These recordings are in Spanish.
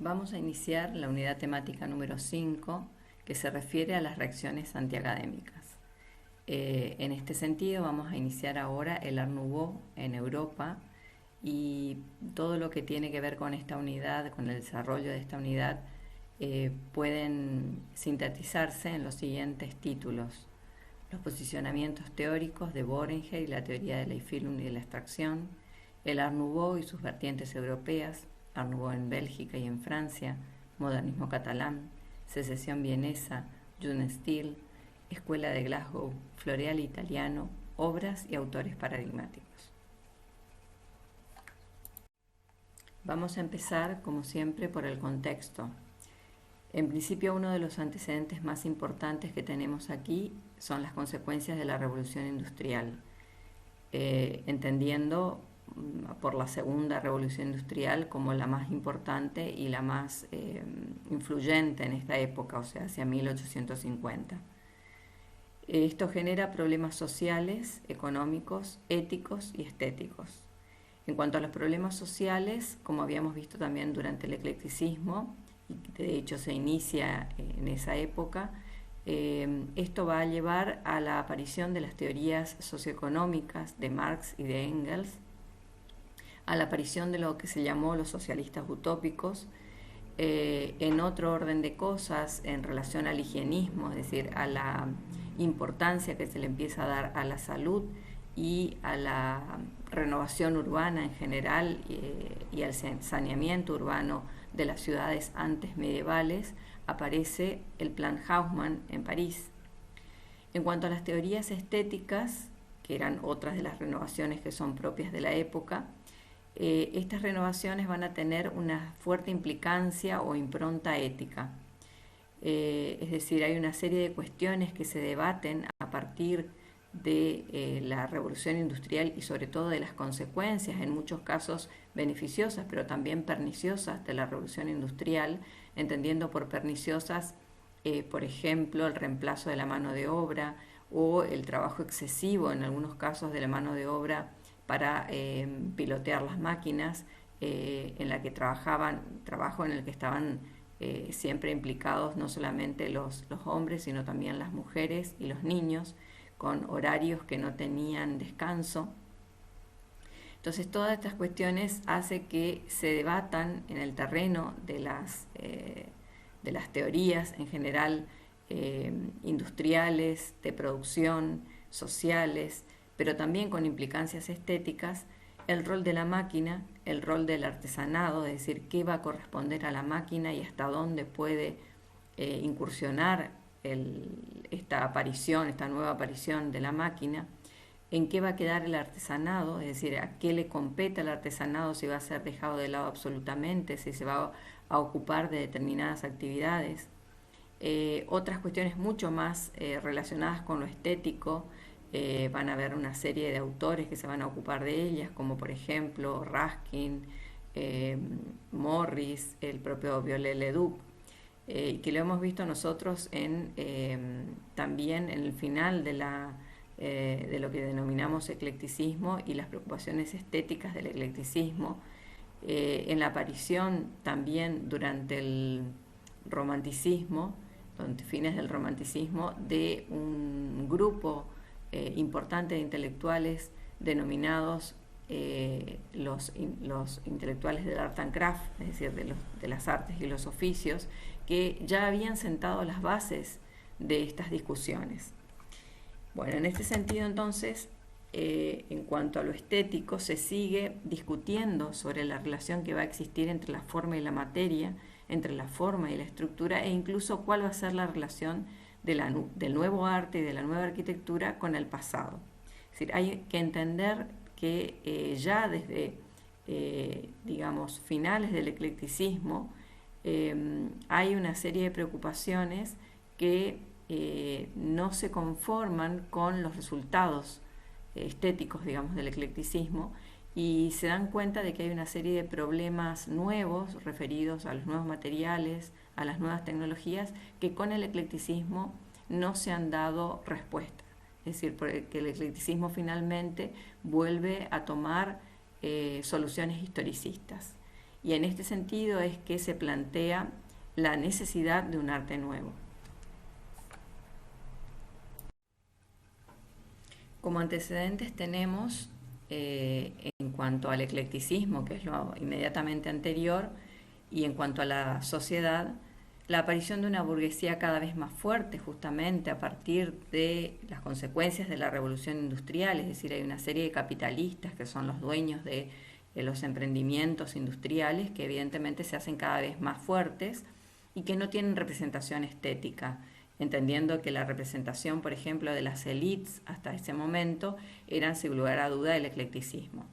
Vamos a iniciar la unidad temática número 5, que se refiere a las reacciones antiacadémicas. En este sentido vamos a iniciar ahora el Art Nouveau en Europa y todo lo que tiene que ver con esta unidad, con el desarrollo de esta unidad, pueden sintetizarse en los siguientes títulos: los posicionamientos teóricos de Boehringer y la teoría del Eiffelung y de la abstracción, el Art Nouveau y sus vertientes europeas, Art Nouveau en Bélgica y en Francia, modernismo catalán, secesión vienesa, Jugendstil, Escuela de Glasgow, Floreal italiano, obras y autores paradigmáticos. Vamos a empezar, como siempre, por el contexto. En principio, uno de los antecedentes más importantes que tenemos aquí son las consecuencias de la revolución industrial, entendiendo por la segunda revolución industrial como la más importante y la más influyente en esta época, o sea, hacia 1850. Esto genera problemas sociales, económicos, éticos y estéticos. En cuanto a los problemas sociales, como habíamos visto también durante el eclecticismo, y de hecho se inicia en esa época, esto va a llevar a la aparición de las teorías socioeconómicas de Marx y de Engels, a la aparición de lo que se llamó los socialistas utópicos, en otro orden de cosas en relación al higienismo, es decir, a la importancia que se le empieza a dar a la salud y a la renovación urbana en general y al saneamiento urbano de las ciudades antes medievales, aparece el Plan Haussmann en París. En cuanto a las teorías estéticas, que eran otras de las renovaciones que son propias de la época, estas renovaciones van a tener una fuerte implicancia o impronta ética. Es decir, hay una serie de cuestiones que se debaten a partir de la revolución industrial y sobre todo de las consecuencias, en muchos casos beneficiosas, pero también perniciosas de la revolución industrial, entendiendo por perniciosas, por ejemplo, el reemplazo de la mano de obra o el trabajo excesivo en algunos casos de la mano de obra para pilotear las máquinas, en la que trabajo en el que estaban siempre implicados no solamente los hombres, sino también las mujeres y los niños, con horarios que no tenían descanso. Entonces, todas estas cuestiones hacen que se debatan en el terreno de las teorías en general, industriales, de producción, sociales, pero también con implicancias estéticas, el rol de la máquina, el rol del artesanado, es decir, qué va a corresponder a la máquina y hasta dónde puede incursionar esta nueva aparición de la máquina, en qué va a quedar el artesanado, es decir, a qué le compete al artesanado, si va a ser dejado de lado absolutamente, si se va a ocupar de determinadas actividades. Otras cuestiones mucho más relacionadas con lo estético, van a haber una serie de autores que se van a ocupar de ellas, como por ejemplo Ruskin, Morris, el propio Viollet-le-Duc, que lo hemos visto nosotros también en el final de lo que denominamos eclecticismo y las preocupaciones estéticas del eclecticismo, en la aparición también durante el romanticismo, durante fines del romanticismo, de un grupo importante de intelectuales denominados los intelectuales del Art and Craft, es decir, de las artes y los oficios, que ya habían sentado las bases de estas discusiones. Bueno, en este sentido entonces, en cuanto a lo estético, se sigue discutiendo sobre la relación que va a existir entre la forma y la materia, entre la forma y la estructura, e incluso cuál va a ser la relación del nuevo arte y de la nueva arquitectura con el pasado. Es decir, hay que entender que ya desde, digamos, finales del eclecticismo, hay una serie de preocupaciones que no se conforman con los resultados estéticos, digamos, del eclecticismo, y se dan cuenta de que hay una serie de problemas nuevos referidos a los nuevos materiales, a las nuevas tecnologías, que con el eclecticismo no se han dado respuesta. Es decir, que el eclecticismo finalmente vuelve a tomar soluciones historicistas. Y en este sentido es que se plantea la necesidad de un arte nuevo. Como antecedentes tenemos, en cuanto al eclecticismo, que es lo inmediatamente anterior, y en cuanto a la sociedad, la aparición de una burguesía cada vez más fuerte, justamente a partir de las consecuencias de la revolución industrial, es decir, hay una serie de capitalistas que son los dueños de los emprendimientos industriales que evidentemente se hacen cada vez más fuertes y que no tienen representación estética, entendiendo que la representación, por ejemplo, de las élites hasta ese momento eran, sin lugar a duda, el eclecticismo.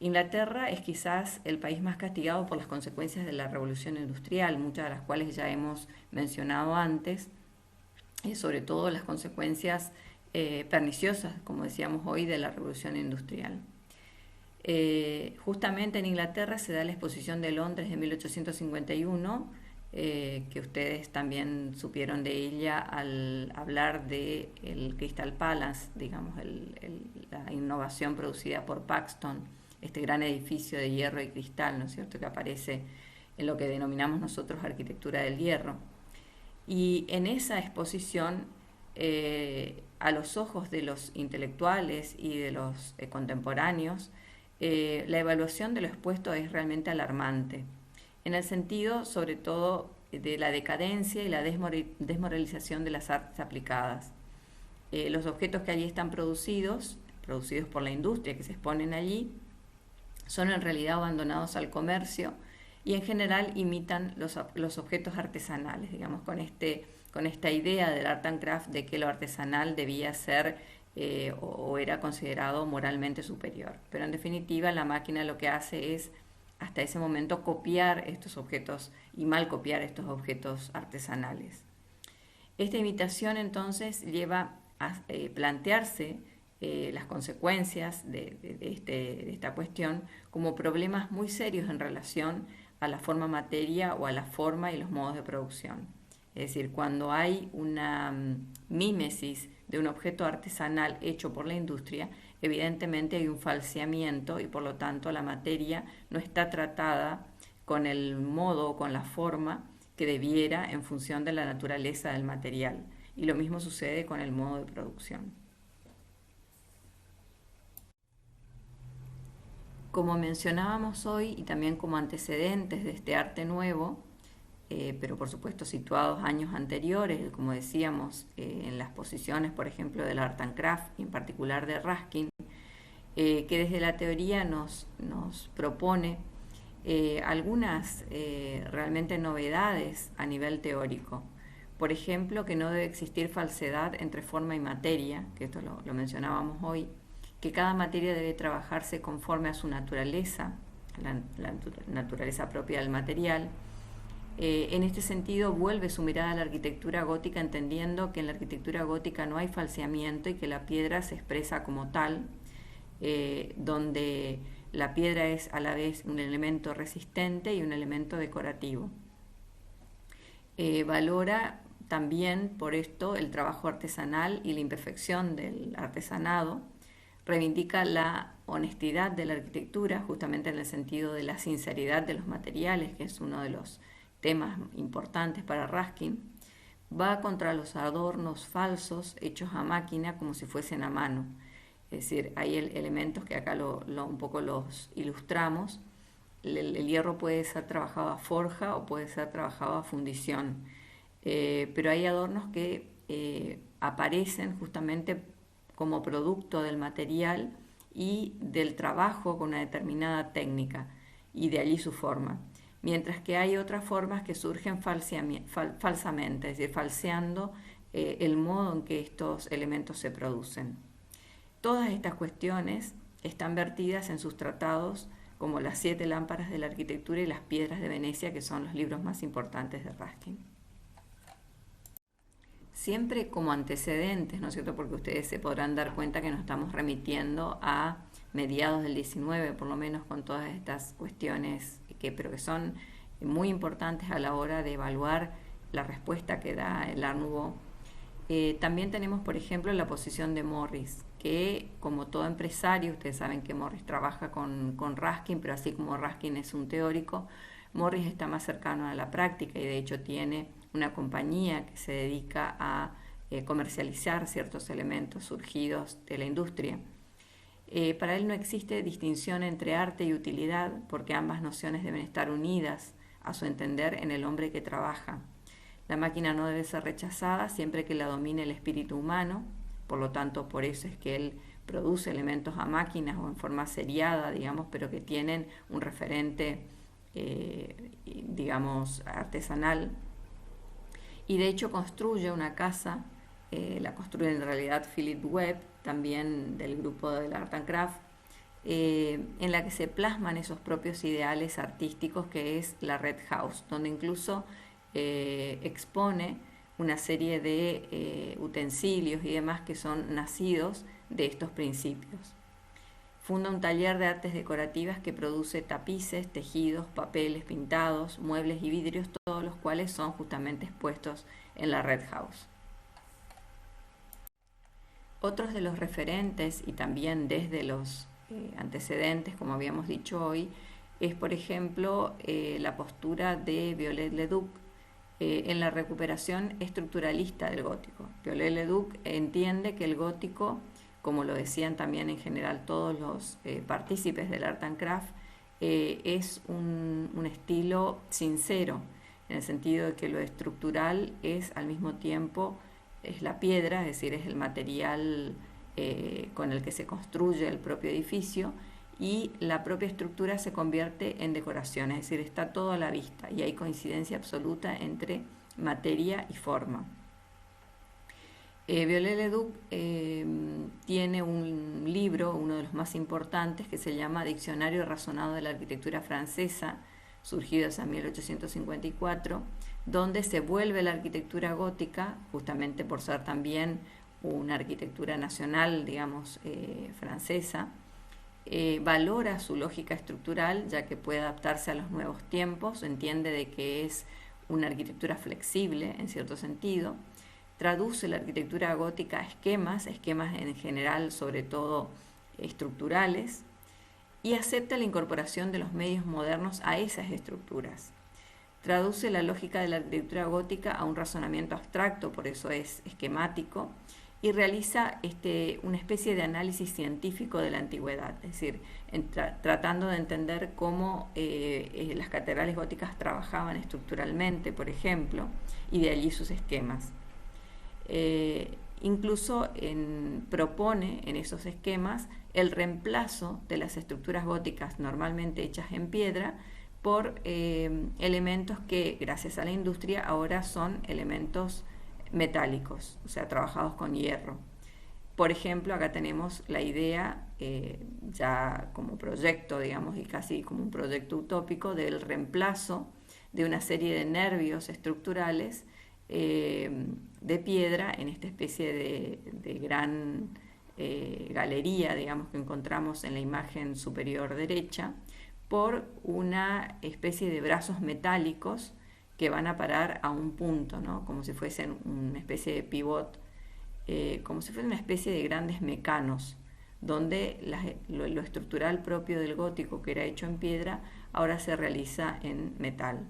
Inglaterra es quizás el país más castigado por las consecuencias de la revolución industrial, muchas de las cuales ya hemos mencionado antes, y sobre todo las consecuencias perniciosas, como decíamos hoy, de la revolución industrial. Justamente en Inglaterra se da la exposición de Londres de 1851, que ustedes también supieron de ella al hablar de el Crystal Palace, digamos, la innovación producida por Paxton, este gran edificio de hierro y cristal, ¿no es cierto?, que aparece en lo que denominamos nosotros arquitectura del hierro. Y en esa exposición, a los ojos de los intelectuales y de los contemporáneos, la evaluación de lo expuesto es realmente alarmante, en el sentido sobre todo de la decadencia y la desmoralización de las artes aplicadas. Los objetos que allí están producidos por la industria, que se exponen allí, son en realidad abandonados al comercio y en general imitan los objetos artesanales, digamos, con esta idea del art and craft de que lo artesanal debía ser o era considerado moralmente superior. Pero en definitiva la máquina lo que hace es hasta ese momento copiar estos objetos y mal copiar estos objetos artesanales. Esta imitación entonces lleva a plantearse las consecuencias de esta cuestión como problemas muy serios en relación a la forma materia o a la forma y los modos de producción. Es decir, cuando hay una mímesis de un objeto artesanal hecho por la industria, evidentemente hay un falseamiento y por lo tanto la materia no está tratada con el modo o con la forma que debiera en función de la naturaleza del material. Y lo mismo sucede con el modo de producción. Como mencionábamos hoy y también como antecedentes de este arte nuevo, pero por supuesto situados años anteriores, como decíamos, en las posiciones, por ejemplo, del Art and Craft, y en particular de Ruskin, que desde la teoría nos propone algunas realmente novedades a nivel teórico. Por ejemplo, que no debe existir falsedad entre forma y materia, que esto lo mencionábamos hoy, que cada materia debe trabajarse conforme a su naturaleza, la naturaleza propia del material. En este sentido vuelve su mirada a la arquitectura gótica, entendiendo que en la arquitectura gótica no hay falseamiento y que la piedra se expresa como tal, donde la piedra es a la vez un elemento resistente y un elemento decorativo. Valora también por esto el trabajo artesanal y la imperfección del artesanado. Reivindica la honestidad de la arquitectura, justamente en el sentido de la sinceridad de los materiales, que es uno de los temas importantes para Ruskin. Va contra los adornos falsos hechos a máquina como si fuesen a mano. Es decir, hay elementos que acá un poco los ilustramos. El hierro puede ser trabajado a forja o puede ser trabajado a fundición, pero hay adornos que aparecen justamente como producto del material y del trabajo con una determinada técnica, y de allí su forma. Mientras que hay otras formas que surgen falsamente, es decir, falseando el modo en que estos elementos se producen. Todas estas cuestiones están vertidas en sus tratados como Las 7 lámparas de la arquitectura y Las piedras de Venecia, que son los libros más importantes de Ruskin. Siempre como antecedentes, ¿no es cierto?, porque ustedes se podrán dar cuenta que nos estamos remitiendo a mediados del 19, por lo menos, con todas estas cuestiones pero que son muy importantes a la hora de evaluar la respuesta que da el Art Nouveau. También tenemos, por ejemplo, la posición de Morris, que, como todo empresario, ustedes saben que Morris trabaja con Raskin, pero así como Raskin es un teórico, Morris está más cercano a la práctica y de hecho tiene una compañía que se dedica a comercializar ciertos elementos surgidos de la industria. Para él no existe distinción entre arte y utilidad, porque ambas nociones deben estar unidas, a su entender, en el hombre que trabaja. La máquina no debe ser rechazada siempre que la domine el espíritu humano, por lo tanto, por eso es que él produce elementos a máquinas o en forma seriada, digamos, pero que tienen un referente, digamos, artesanal. Y de hecho construye una casa, la construye en realidad Philip Webb, también del grupo del Art and Craft, en la que se plasman esos propios ideales artísticos, que es la Red House, donde incluso expone una serie de utensilios y demás que son nacidos de estos principios. Funda un taller de artes decorativas que produce tapices, tejidos, papeles, pintados, muebles y vidrios, todos los cuales son justamente expuestos en la Red House. Otros de los referentes, y también desde los antecedentes, como habíamos dicho hoy, es por ejemplo la postura de Viollet-le-Duc en la recuperación estructuralista del gótico. Viollet-le-Duc entiende que el gótico, como lo decían también en general todos los partícipes del Art and Craft, es un estilo sincero, en el sentido de que lo estructural es al mismo tiempo es la piedra, es decir, es el material con el que se construye el propio edificio, y la propia estructura se convierte en decoración, es decir, está todo a la vista y hay coincidencia absoluta entre materia y forma. Viollet-le-Duc tiene un libro, uno de los más importantes, que se llama Diccionario Razonado de la Arquitectura Francesa, surgido hacia 1854, donde se vuelve la arquitectura gótica, justamente por ser también una arquitectura nacional, digamos, francesa. Valora su lógica estructural, ya que puede adaptarse a los nuevos tiempos, entiende de que es una arquitectura flexible en cierto sentido. Traduce la arquitectura gótica a esquemas en general, sobre todo estructurales, y acepta la incorporación de los medios modernos a esas estructuras. Traduce la lógica de la arquitectura gótica a un razonamiento abstracto, por eso es esquemático, y realiza una especie de análisis científico de la antigüedad, es decir, tratando de entender cómo las catedrales góticas trabajaban estructuralmente, por ejemplo, y de allí sus esquemas. Incluso propone en esos esquemas el reemplazo de las estructuras góticas normalmente hechas en piedra por elementos que, gracias a la industria, ahora son elementos metálicos, o sea, trabajados con hierro. Por ejemplo, acá tenemos la idea, ya como proyecto, digamos, y casi como un proyecto utópico, del reemplazo de una serie de nervios estructurales de piedra en esta especie de gran galería, digamos, que encontramos en la imagen superior derecha, por una especie de brazos metálicos que van a parar a un punto, ¿no? Como si fuesen una especie de pivot, como si fuesen una especie de grandes mecanos, donde lo estructural propio del gótico, que era hecho en piedra, ahora se realiza en metal.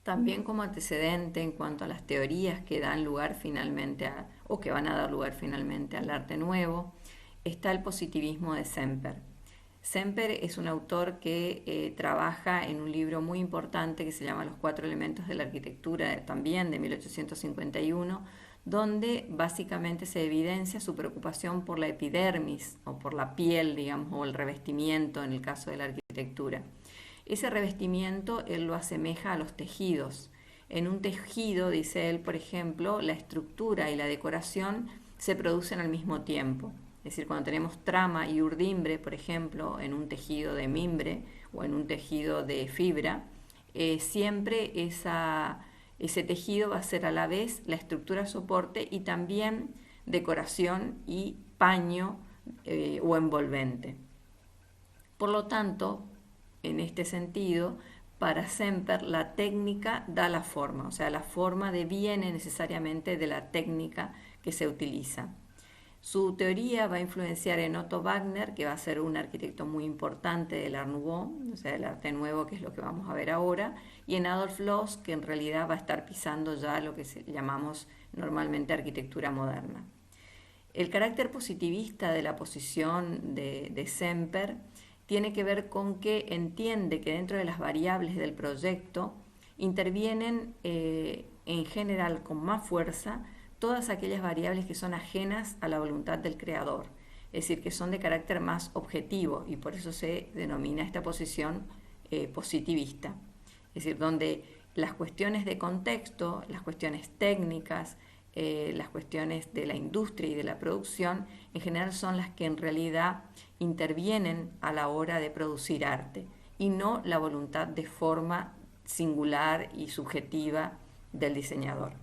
También como antecedente en cuanto a las teorías que dan lugar finalmente o que van a dar lugar finalmente al arte nuevo, está el positivismo de Semper. Semper es un autor que trabaja en un libro muy importante que se llama Los 4 elementos de la arquitectura, también de 1851, donde básicamente se evidencia su preocupación por la epidermis o por la piel, digamos, o el revestimiento en el caso de la arquitectura. Ese revestimiento él lo asemeja a los tejidos. En un tejido, dice él, por ejemplo, la estructura y la decoración se producen al mismo tiempo. Es decir, cuando tenemos trama y urdimbre, por ejemplo, en un tejido de mimbre o en un tejido de fibra, siempre ese tejido va a ser a la vez la estructura soporte y también decoración y paño o envolvente. Por lo tanto, en este sentido, para Semper la técnica da la forma, o sea, la forma deviene necesariamente de la técnica que se utiliza. Su teoría va a influenciar en Otto Wagner, que va a ser un arquitecto muy importante del Art Nouveau, o sea, del arte nuevo, que es lo que vamos a ver ahora, y en Adolf Loos, que en realidad va a estar pisando ya lo que llamamos normalmente arquitectura moderna. El carácter positivista de la posición de Semper tiene que ver con que entiende que dentro de las variables del proyecto intervienen en general con más fuerza todas aquellas variables que son ajenas a la voluntad del creador, es decir, que son de carácter más objetivo, y por eso se denomina esta posición positivista, es decir, donde las cuestiones de contexto, las cuestiones técnicas, las cuestiones de la industria y de la producción en general son las que en realidad intervienen a la hora de producir arte, y no la voluntad de forma singular y subjetiva del diseñador.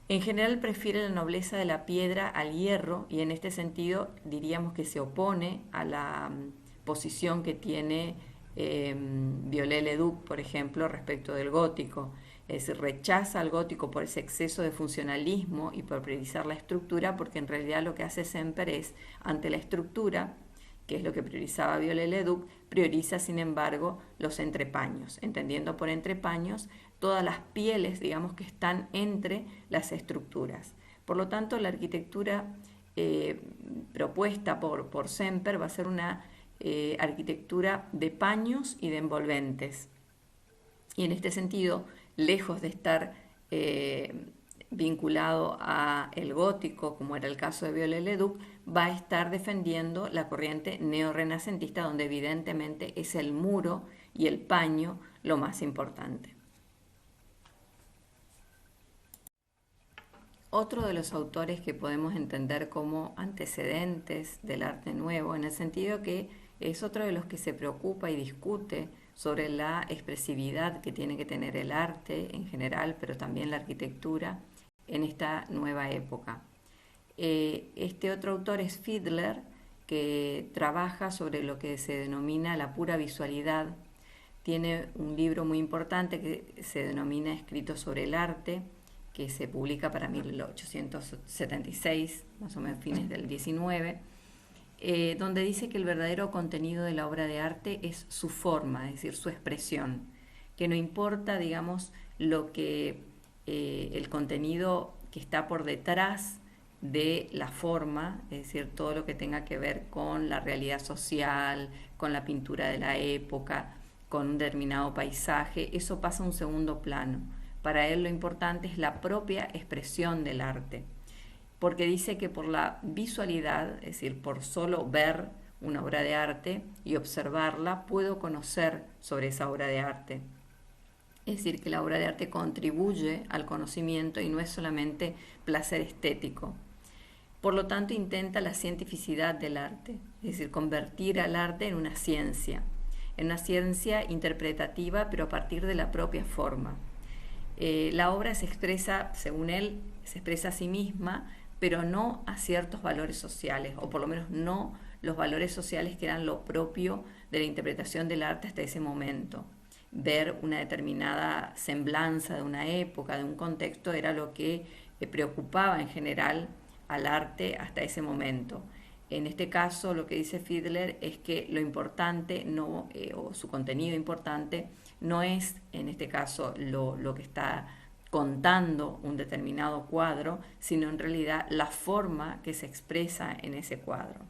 En general prefiere la nobleza de la piedra al hierro, y en este sentido diríamos que se opone a la posición que tiene Viollet-le-Duc, por ejemplo, respecto del gótico. Es decir, rechaza al gótico por ese exceso de funcionalismo y por priorizar la estructura, porque en realidad lo que hace Semper es, ante la estructura, que es lo que priorizaba Viollet-le-Duc, prioriza sin embargo los entrepaños, entendiendo por entrepaños todas las pieles, digamos, que están entre las estructuras. Por lo tanto, la arquitectura propuesta por Semper va a ser una arquitectura de paños y de envolventes. Y en este sentido, lejos de estar vinculado a el gótico, como era el caso de Viollet-le-Duc, va a estar defendiendo la corriente neorrenacentista, donde evidentemente es el muro y el paño lo más importante. Otro de los autores que podemos entender como antecedentes del arte nuevo, en el sentido que es otro de los que se preocupa y discute sobre la expresividad que tiene que tener el arte en general, pero también la arquitectura en esta nueva época. Este otro autor es Fiedler, que trabaja sobre lo que se denomina la pura visualidad. Tiene un libro muy importante que se denomina Escritos sobre el arte, que se publica para 1876, más o menos fines del 19, donde dice que el verdadero contenido de la obra de arte es su forma, es decir, su expresión, que no importa, digamos, lo que el contenido que está por detrás de la forma, es decir, todo lo que tenga que ver con la realidad social, con la pintura de la época, con un determinado paisaje, eso pasa a un segundo plano. Para él lo importante es la propia expresión del arte, porque dice que por la visualidad, es decir, por solo ver una obra de arte y observarla, puedo conocer sobre esa obra de arte. Es decir, que la obra de arte contribuye al conocimiento y no es solamente placer estético. Por lo tanto, intenta la cientificidad del arte, es decir, convertir al arte en una ciencia interpretativa, pero a partir de la propia forma. La obra se expresa, según él, se expresa a sí misma, pero no a ciertos valores sociales, o por lo menos no los valores sociales que eran lo propio de la interpretación del arte hasta ese momento. Ver una determinada semblanza de una época, de un contexto, era lo que preocupaba en general al arte hasta ese momento. En este caso, lo que dice Fiedler es que lo importante, o su contenido importante, no es, en este caso, lo que está contando un determinado cuadro, sino en realidad la forma que se expresa en ese cuadro.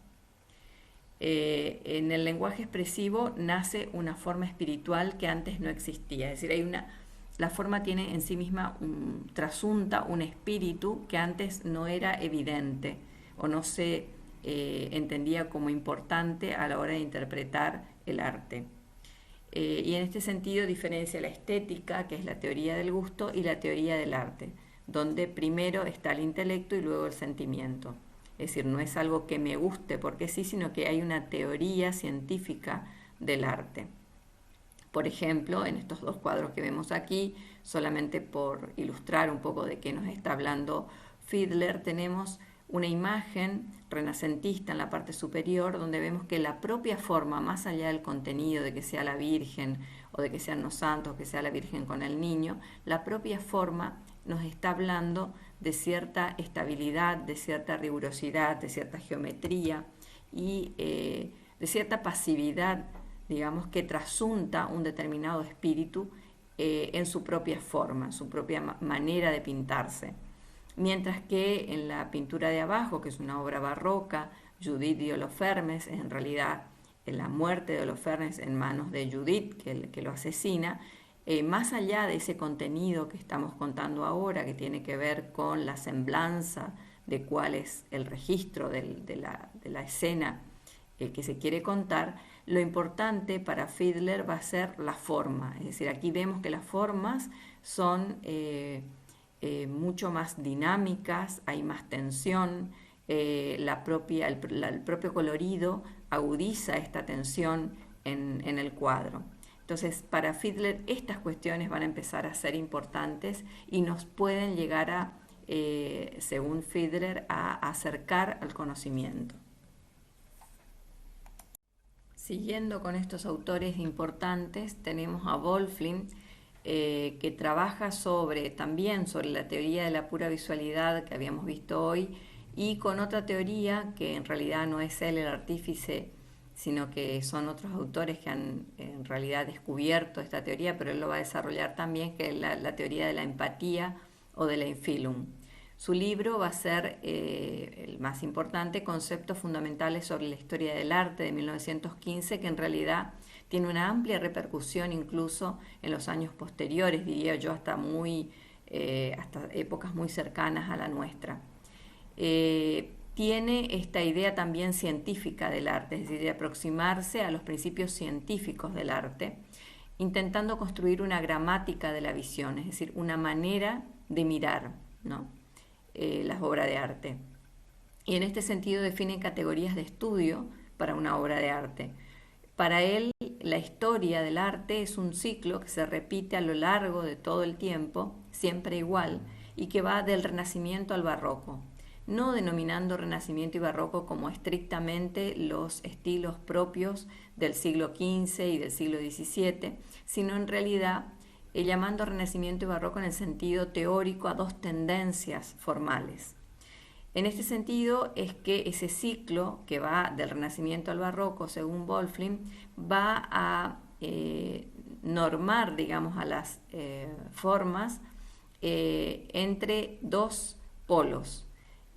En el lenguaje expresivo nace una forma espiritual que antes no existía, es decir, la forma tiene en sí misma trasunta un espíritu que antes no era evidente o no se entendía como importante a la hora de interpretar el arte. Y en este sentido diferencia la estética, que es la teoría del gusto, y la teoría del arte, donde primero está el intelecto y luego el sentimiento. Es decir, no es algo que me guste porque sí, sino que hay una teoría científica del arte. Por ejemplo, en estos dos cuadros que vemos aquí, solamente por ilustrar un poco de qué nos está hablando Fiedler, tenemos una imagen renacentista en la parte superior, donde vemos que la propia forma, más allá del contenido de que sea la Virgen o de que sean los santos, que sea la Virgen con el niño, la propia forma nos está hablando de cierta estabilidad, de cierta rigurosidad, de cierta geometría y de cierta pasividad, digamos, que trasunta un determinado espíritu en su propia forma, en su propia manera de pintarse. Mientras que en la pintura de abajo, que es una obra barroca, Judith y Holofernes, en realidad en la muerte de Holofernes en manos de Judith, que lo asesina, más allá de ese contenido que estamos contando ahora, que tiene que ver con la semblanza de cuál es el registro de la escena que se quiere contar, lo importante para Fiedler va a ser la forma. Es decir, aquí vemos que las formas son mucho más dinámicas, hay más tensión, el propio colorido agudiza esta tensión en el cuadro. Entonces, para Fiedler estas cuestiones van a empezar a ser importantes y nos pueden llegar a, según Fiedler, a acercar al conocimiento. Siguiendo con estos autores importantes, tenemos a Wölfflin, que trabaja también sobre la teoría de la pura visualidad que habíamos visto hoy, y con otra teoría que en realidad no es él el artífice, sino que son otros autores que han en realidad descubierto esta teoría, pero él lo va a desarrollar también, que es la teoría de la empatía o de la infilum. Su libro va a ser el más importante, Conceptos Fundamentales sobre la Historia del Arte, de 1915, que en realidad tiene una amplia repercusión incluso en los años posteriores, diría yo, hasta épocas muy cercanas a la nuestra. Tiene esta idea también científica del arte, es decir, de aproximarse a los principios científicos del arte, intentando construir una gramática de la visión, es decir, una manera de mirar, ¿no? Las obras de arte. Y en este sentido define categorías de estudio para una obra de arte. Para él, la historia del arte es un ciclo que se repite a lo largo de todo el tiempo, siempre igual, y que va del Renacimiento al Barroco, no denominando Renacimiento y Barroco como estrictamente los estilos propios del siglo XV y del siglo XVII, sino en realidad llamando Renacimiento y Barroco en el sentido teórico a dos tendencias formales. En este sentido es que ese ciclo que va del Renacimiento al Barroco, según Wölfflin, va a normar, digamos, a las formas entre dos polos,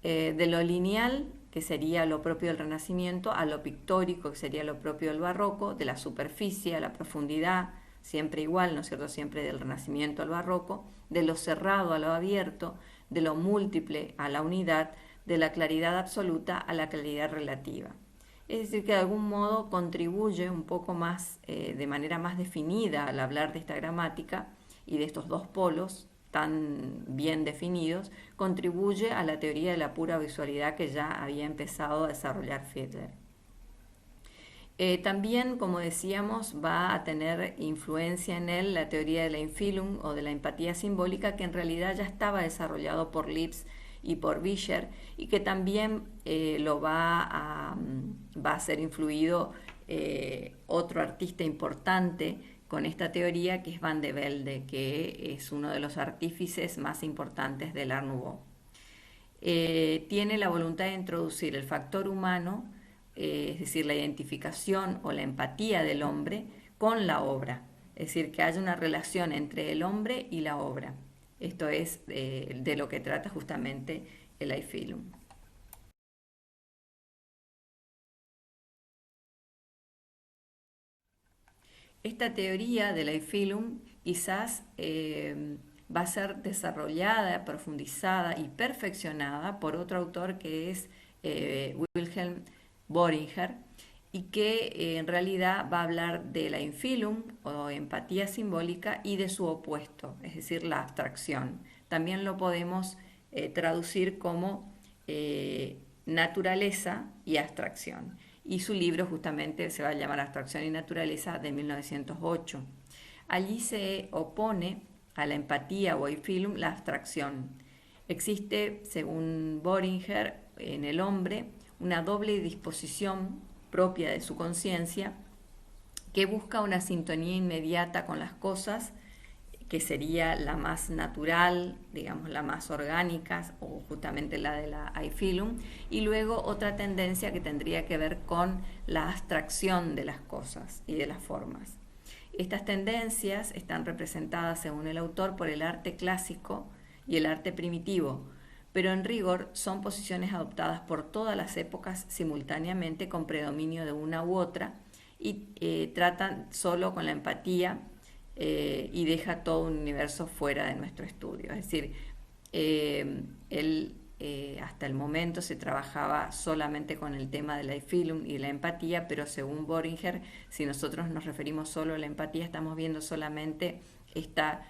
de lo lineal, que sería lo propio del Renacimiento, a lo pictórico, que sería lo propio del Barroco, de la superficie a la profundidad, siempre igual, ¿no es cierto?, siempre del Renacimiento al Barroco, de lo cerrado a lo abierto, de lo múltiple a la unidad, de la claridad absoluta a la claridad relativa. Es decir, que de algún modo contribuye un poco más, de manera más definida al hablar de esta gramática y de estos dos polos tan bien definidos, contribuye a la teoría de la pura visualidad que ya había empezado a desarrollar Fiedler. También, como decíamos, va a tener influencia en él la teoría de la infilum o de la empatía simbólica, que en realidad ya estaba desarrollado por Lipps y por Vischer, y que también va a ser influido otro artista importante con esta teoría, que es Van de Velde, que es uno de los artífices más importantes del Art Nouveau. Tiene la voluntad de introducir el factor humano, es decir, la identificación o la empatía del hombre con la obra, es decir, que haya una relación entre el hombre y la obra. Esto es de lo que trata justamente el Aifilum. Esta teoría del Aifilum quizás va a ser desarrollada, profundizada y perfeccionada por otro autor que es Wilhelm Bohringer, y que en realidad va a hablar de la infilum o empatía simbólica y de su opuesto, es decir, la abstracción. También lo podemos traducir como naturaleza y abstracción. Y su libro justamente se va a llamar Abstracción y Naturaleza, de 1908. Allí se opone a la empatía o infilum la abstracción. Existe, según Bohringer, en el hombre una doble disposición propia de su conciencia que busca una sintonía inmediata con las cosas, que sería la más natural, digamos, la más orgánica, o justamente la de la Aifilum, y luego otra tendencia que tendría que ver con la abstracción de las cosas y de las formas. Estas tendencias están representadas, según el autor, por el arte clásico y el arte primitivo, pero en rigor son posiciones adoptadas por todas las épocas simultáneamente con predominio de una u otra, y tratan solo con la empatía, y deja todo un universo fuera de nuestro estudio. Es decir, él hasta el momento se trabajaba solamente con el tema de la Aifilum y la empatía, pero según Boehringer, si nosotros nos referimos solo a la empatía, estamos viendo solamente esta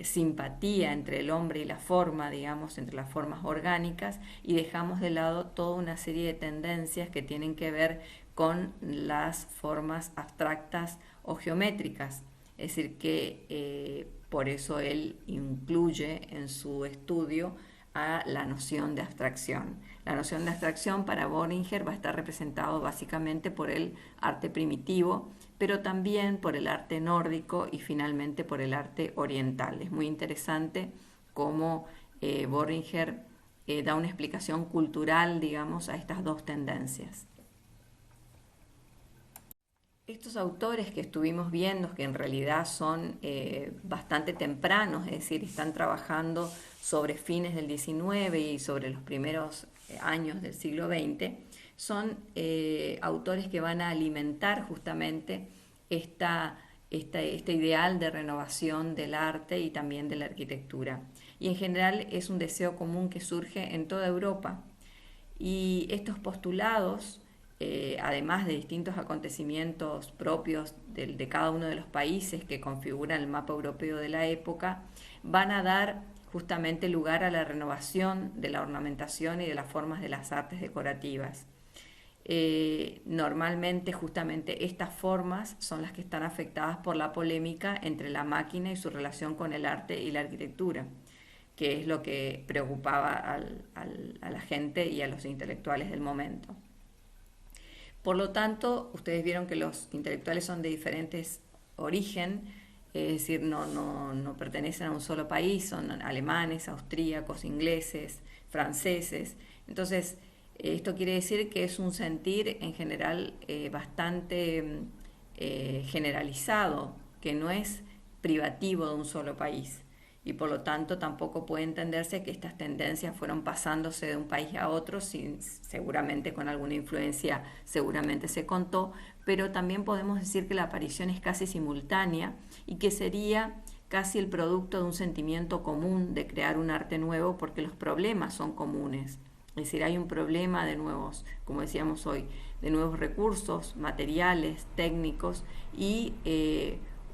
simpatía entre el hombre y la forma, digamos, entre las formas orgánicas, y dejamos de lado toda una serie de tendencias que tienen que ver con las formas abstractas o geométricas. Es decir, que por eso él incluye en su estudio a la noción de abstracción. La noción de abstracción para Boehringer va a estar representado básicamente por el arte primitivo, pero también por el arte nórdico y finalmente por el arte oriental. Es muy interesante cómo Boehringer da una explicación cultural, digamos, a estas dos tendencias. Estos autores que estuvimos viendo, que en realidad son bastante tempranos, es decir, están trabajando sobre fines del XIX y sobre los primeros años del siglo XX, son autores que van a alimentar justamente este ideal de renovación del arte y también de la arquitectura. Y en general es un deseo común que surge en toda Europa. Y estos postulados, además de distintos acontecimientos propios de cada uno de los países que configuran el mapa europeo de la época, van a dar justamente lugar a la renovación de la ornamentación y de las formas de las artes decorativas. Normalmente justamente estas formas son las que están afectadas por la polémica entre la máquina y su relación con el arte y la arquitectura, que es lo que preocupaba a la gente y a los intelectuales del momento. Por lo tanto, ustedes vieron que los intelectuales son de diferentes origen, es decir, no pertenecen a un solo país, son alemanes, austríacos, ingleses, franceses. Entonces, esto quiere decir que es un sentir en general bastante generalizado, que no es privativo de un solo país. Y por lo tanto tampoco puede entenderse que estas tendencias fueron pasándose de un país a otro, seguramente con alguna influencia, seguramente se contó, pero también podemos decir que la aparición es casi simultánea y que sería casi el producto de un sentimiento común de crear un arte nuevo, porque los problemas son comunes. Es decir, hay un problema de nuevos, como decíamos hoy, de nuevos recursos materiales, técnicos, y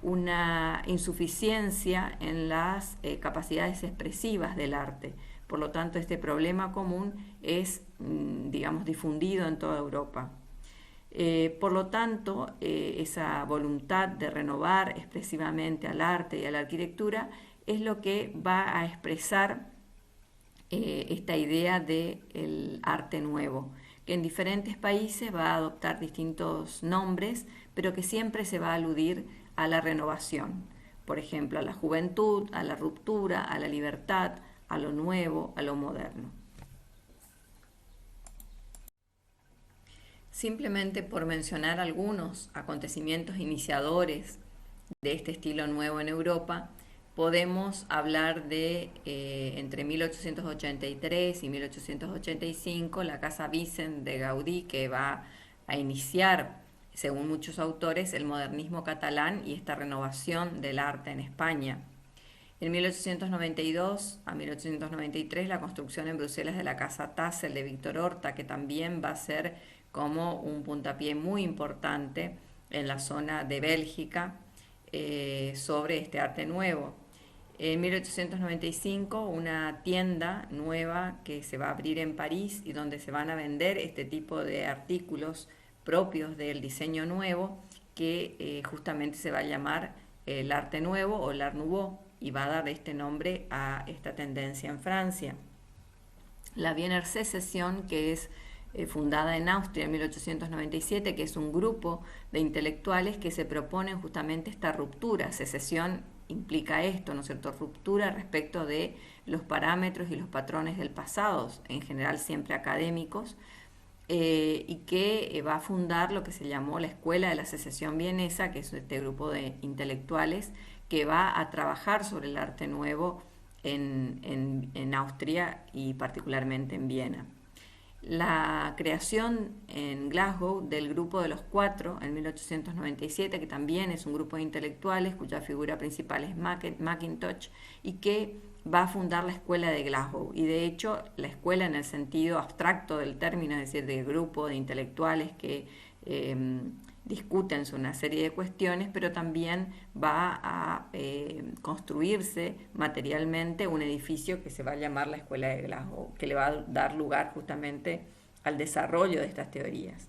una insuficiencia en las capacidades expresivas del arte. Por lo tanto, este problema común es, digamos, difundido en toda Europa. Por lo tanto, esa voluntad de renovar expresivamente al arte y a la arquitectura es lo que va a expresar esta idea del arte nuevo, que en diferentes países va a adoptar distintos nombres, pero que siempre se va a aludir a la renovación. Por ejemplo, a la juventud, a la ruptura, a la libertad, a lo nuevo, a lo moderno. Simplemente por mencionar algunos acontecimientos iniciadores de este estilo nuevo en Europa, podemos hablar de entre 1883 y 1885 la Casa Vicent de Gaudí, que va a iniciar, según muchos autores, el modernismo catalán y esta renovación del arte en España. En 1892 a 1893 la construcción en Bruselas de la Casa Tassel de Víctor Horta, que también va a ser como un puntapié muy importante en la zona de Bélgica sobre este arte nuevo. En 1895 una tienda nueva que se va a abrir en París y donde se van a vender este tipo de artículos propios del diseño nuevo, que justamente se va a llamar el arte nuevo o l'art nouveau, y va a dar este nombre a esta tendencia en Francia. La Wiener Secession, que es fundada en Austria en 1897, que es un grupo de intelectuales que se proponen justamente esta ruptura. Secesión implica esto, ¿no es cierto? Ruptura respecto de los parámetros y los patrones del pasado, en general siempre académicos, y que va a fundar lo que se llamó la Escuela de la Secesión Vienesa, que es este grupo de intelectuales que va a trabajar sobre el arte nuevo en Austria y particularmente en Viena. La creación en Glasgow del Grupo de los Cuatro en 1897, que también es un grupo de intelectuales cuya figura principal es Mackintosh, y que va a fundar la Escuela de Glasgow. Y de hecho, la escuela en el sentido abstracto del término, es decir, de grupo de intelectuales que discuten sobre una serie de cuestiones, pero también va a construirse materialmente un edificio que se va a llamar la Escuela de Glasgow, que le va a dar lugar justamente al desarrollo de estas teorías.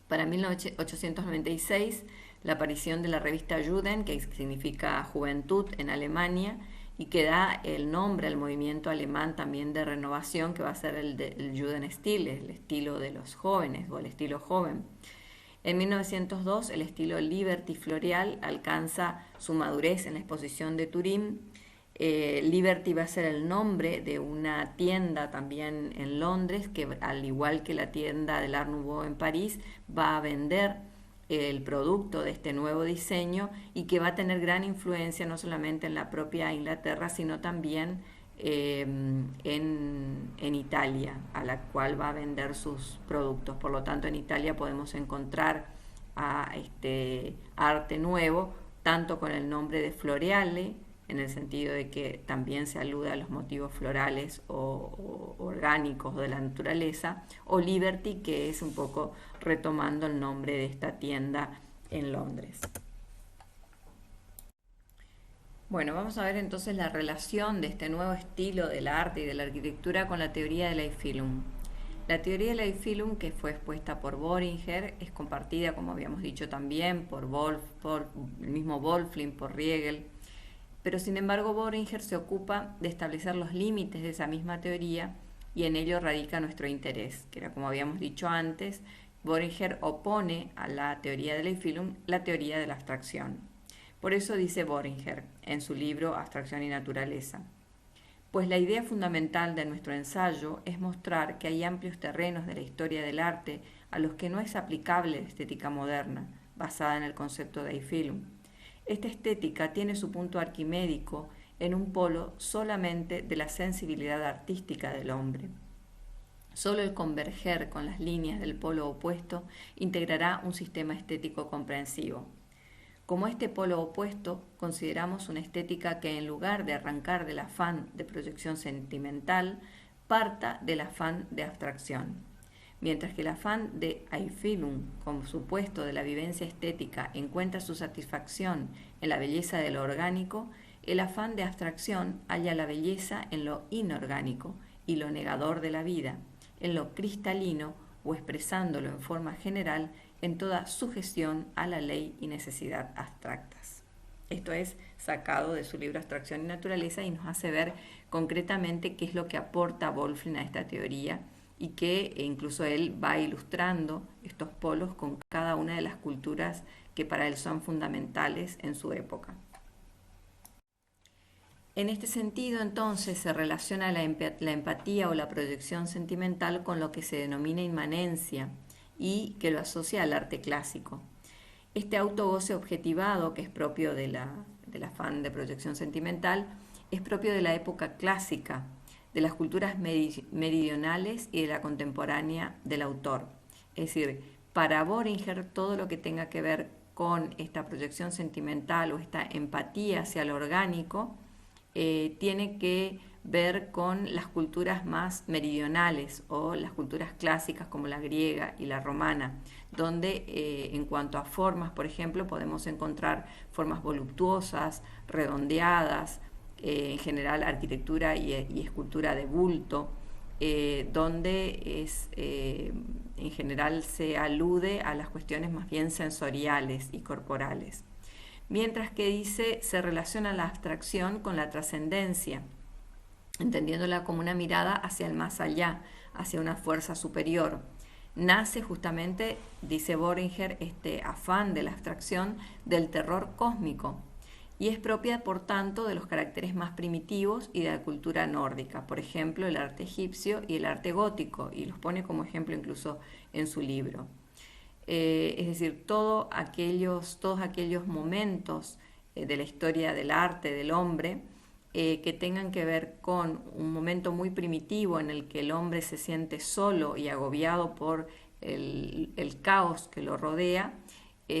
Para 1896, la aparición de la revista Juden, que significa juventud en Alemania, y que da el nombre al movimiento alemán también de renovación, que va a ser el Jugendstil, el estilo de los jóvenes o el estilo joven. En 1902, el estilo Liberty Floreal alcanza su madurez en la exposición de Turín. Liberty va a ser el nombre de una tienda también en Londres, que al igual que la tienda del Art Nouveau en París, va a vender el producto de este nuevo diseño y que va a tener gran influencia no solamente en la propia Inglaterra, sino también en Italia, a la cual va a vender sus productos. Por lo tanto, en Italia podemos encontrar a este arte nuevo, tanto con el nombre de Floreale, en el sentido de que también se alude a los motivos florales o orgánicos de la naturaleza, o Liberty, que es un poco retomando el nombre de esta tienda en Londres. Bueno, vamos a ver entonces la relación de este nuevo estilo del arte y de la arquitectura con la teoría del Eiffelum. La teoría del Eiffelum, que fue expuesta por Boehringer, es compartida, como habíamos dicho también, por el mismo Wolfling, por Riegel, pero sin embargo Boehringer se ocupa de establecer los límites de esa misma teoría y en ello radica nuestro interés, que era, como habíamos dicho antes, Boehringer opone a la teoría del Eiffelum la teoría de la abstracción. Por eso dice Boehringer en su libro Abstracción y Naturaleza: pues la idea fundamental de nuestro ensayo es mostrar que hay amplios terrenos de la historia del arte a los que no es aplicable la estética moderna, basada en el concepto de Eiffelum. Esta estética tiene su punto arquimédico en un polo solamente de la sensibilidad artística del hombre. Solo el converger con las líneas del polo opuesto integrará un sistema estético comprensivo. Como este polo opuesto, consideramos una estética que, en lugar de arrancar del afán de proyección sentimental, parta del afán de abstracción. Mientras que el afán de Eiffelum, como supuesto de la vivencia estética, encuentra su satisfacción en la belleza de lo orgánico, el afán de abstracción halla la belleza en lo inorgánico y lo negador de la vida, en lo cristalino o, expresándolo en forma general, en toda sujeción a la ley y necesidad abstractas. Esto es sacado de su libro Abstracción y Naturaleza y nos hace ver concretamente qué es lo que aporta Wolfling a esta teoría, y que incluso él va ilustrando estos polos con cada una de las culturas que para él son fundamentales en su época. En este sentido, entonces, se relaciona la empatía o la proyección sentimental con lo que se denomina inmanencia y que lo asocia al arte clásico. Este autogoce objetivado, que es propio del afán de proyección sentimental, es propio de la época clásica, de las culturas meridionales y de la contemporánea del autor. Es decir, para Boehringer todo lo que tenga que ver con esta proyección sentimental o esta empatía hacia lo orgánico tiene que ver con las culturas más meridionales o las culturas clásicas como la griega y la romana, donde en cuanto a formas, por ejemplo, podemos encontrar formas voluptuosas, redondeadas, en general arquitectura y escultura de bulto, donde en general se alude a las cuestiones más bien sensoriales y corporales. Mientras que dice, se relaciona la abstracción con la trascendencia, entendiéndola como una mirada hacia el más allá, hacia una fuerza superior. Nace justamente, dice Boehringer, este afán de la abstracción del terror cósmico, y es propia, por tanto, de los caracteres más primitivos y de la cultura nórdica, por ejemplo, el arte egipcio y el arte gótico, y los pone como ejemplo incluso en su libro. Es decir, todos aquellos momentos de la historia del arte, del hombre, que tengan que ver con un momento muy primitivo en el que el hombre se siente solo y agobiado por el caos que lo rodea.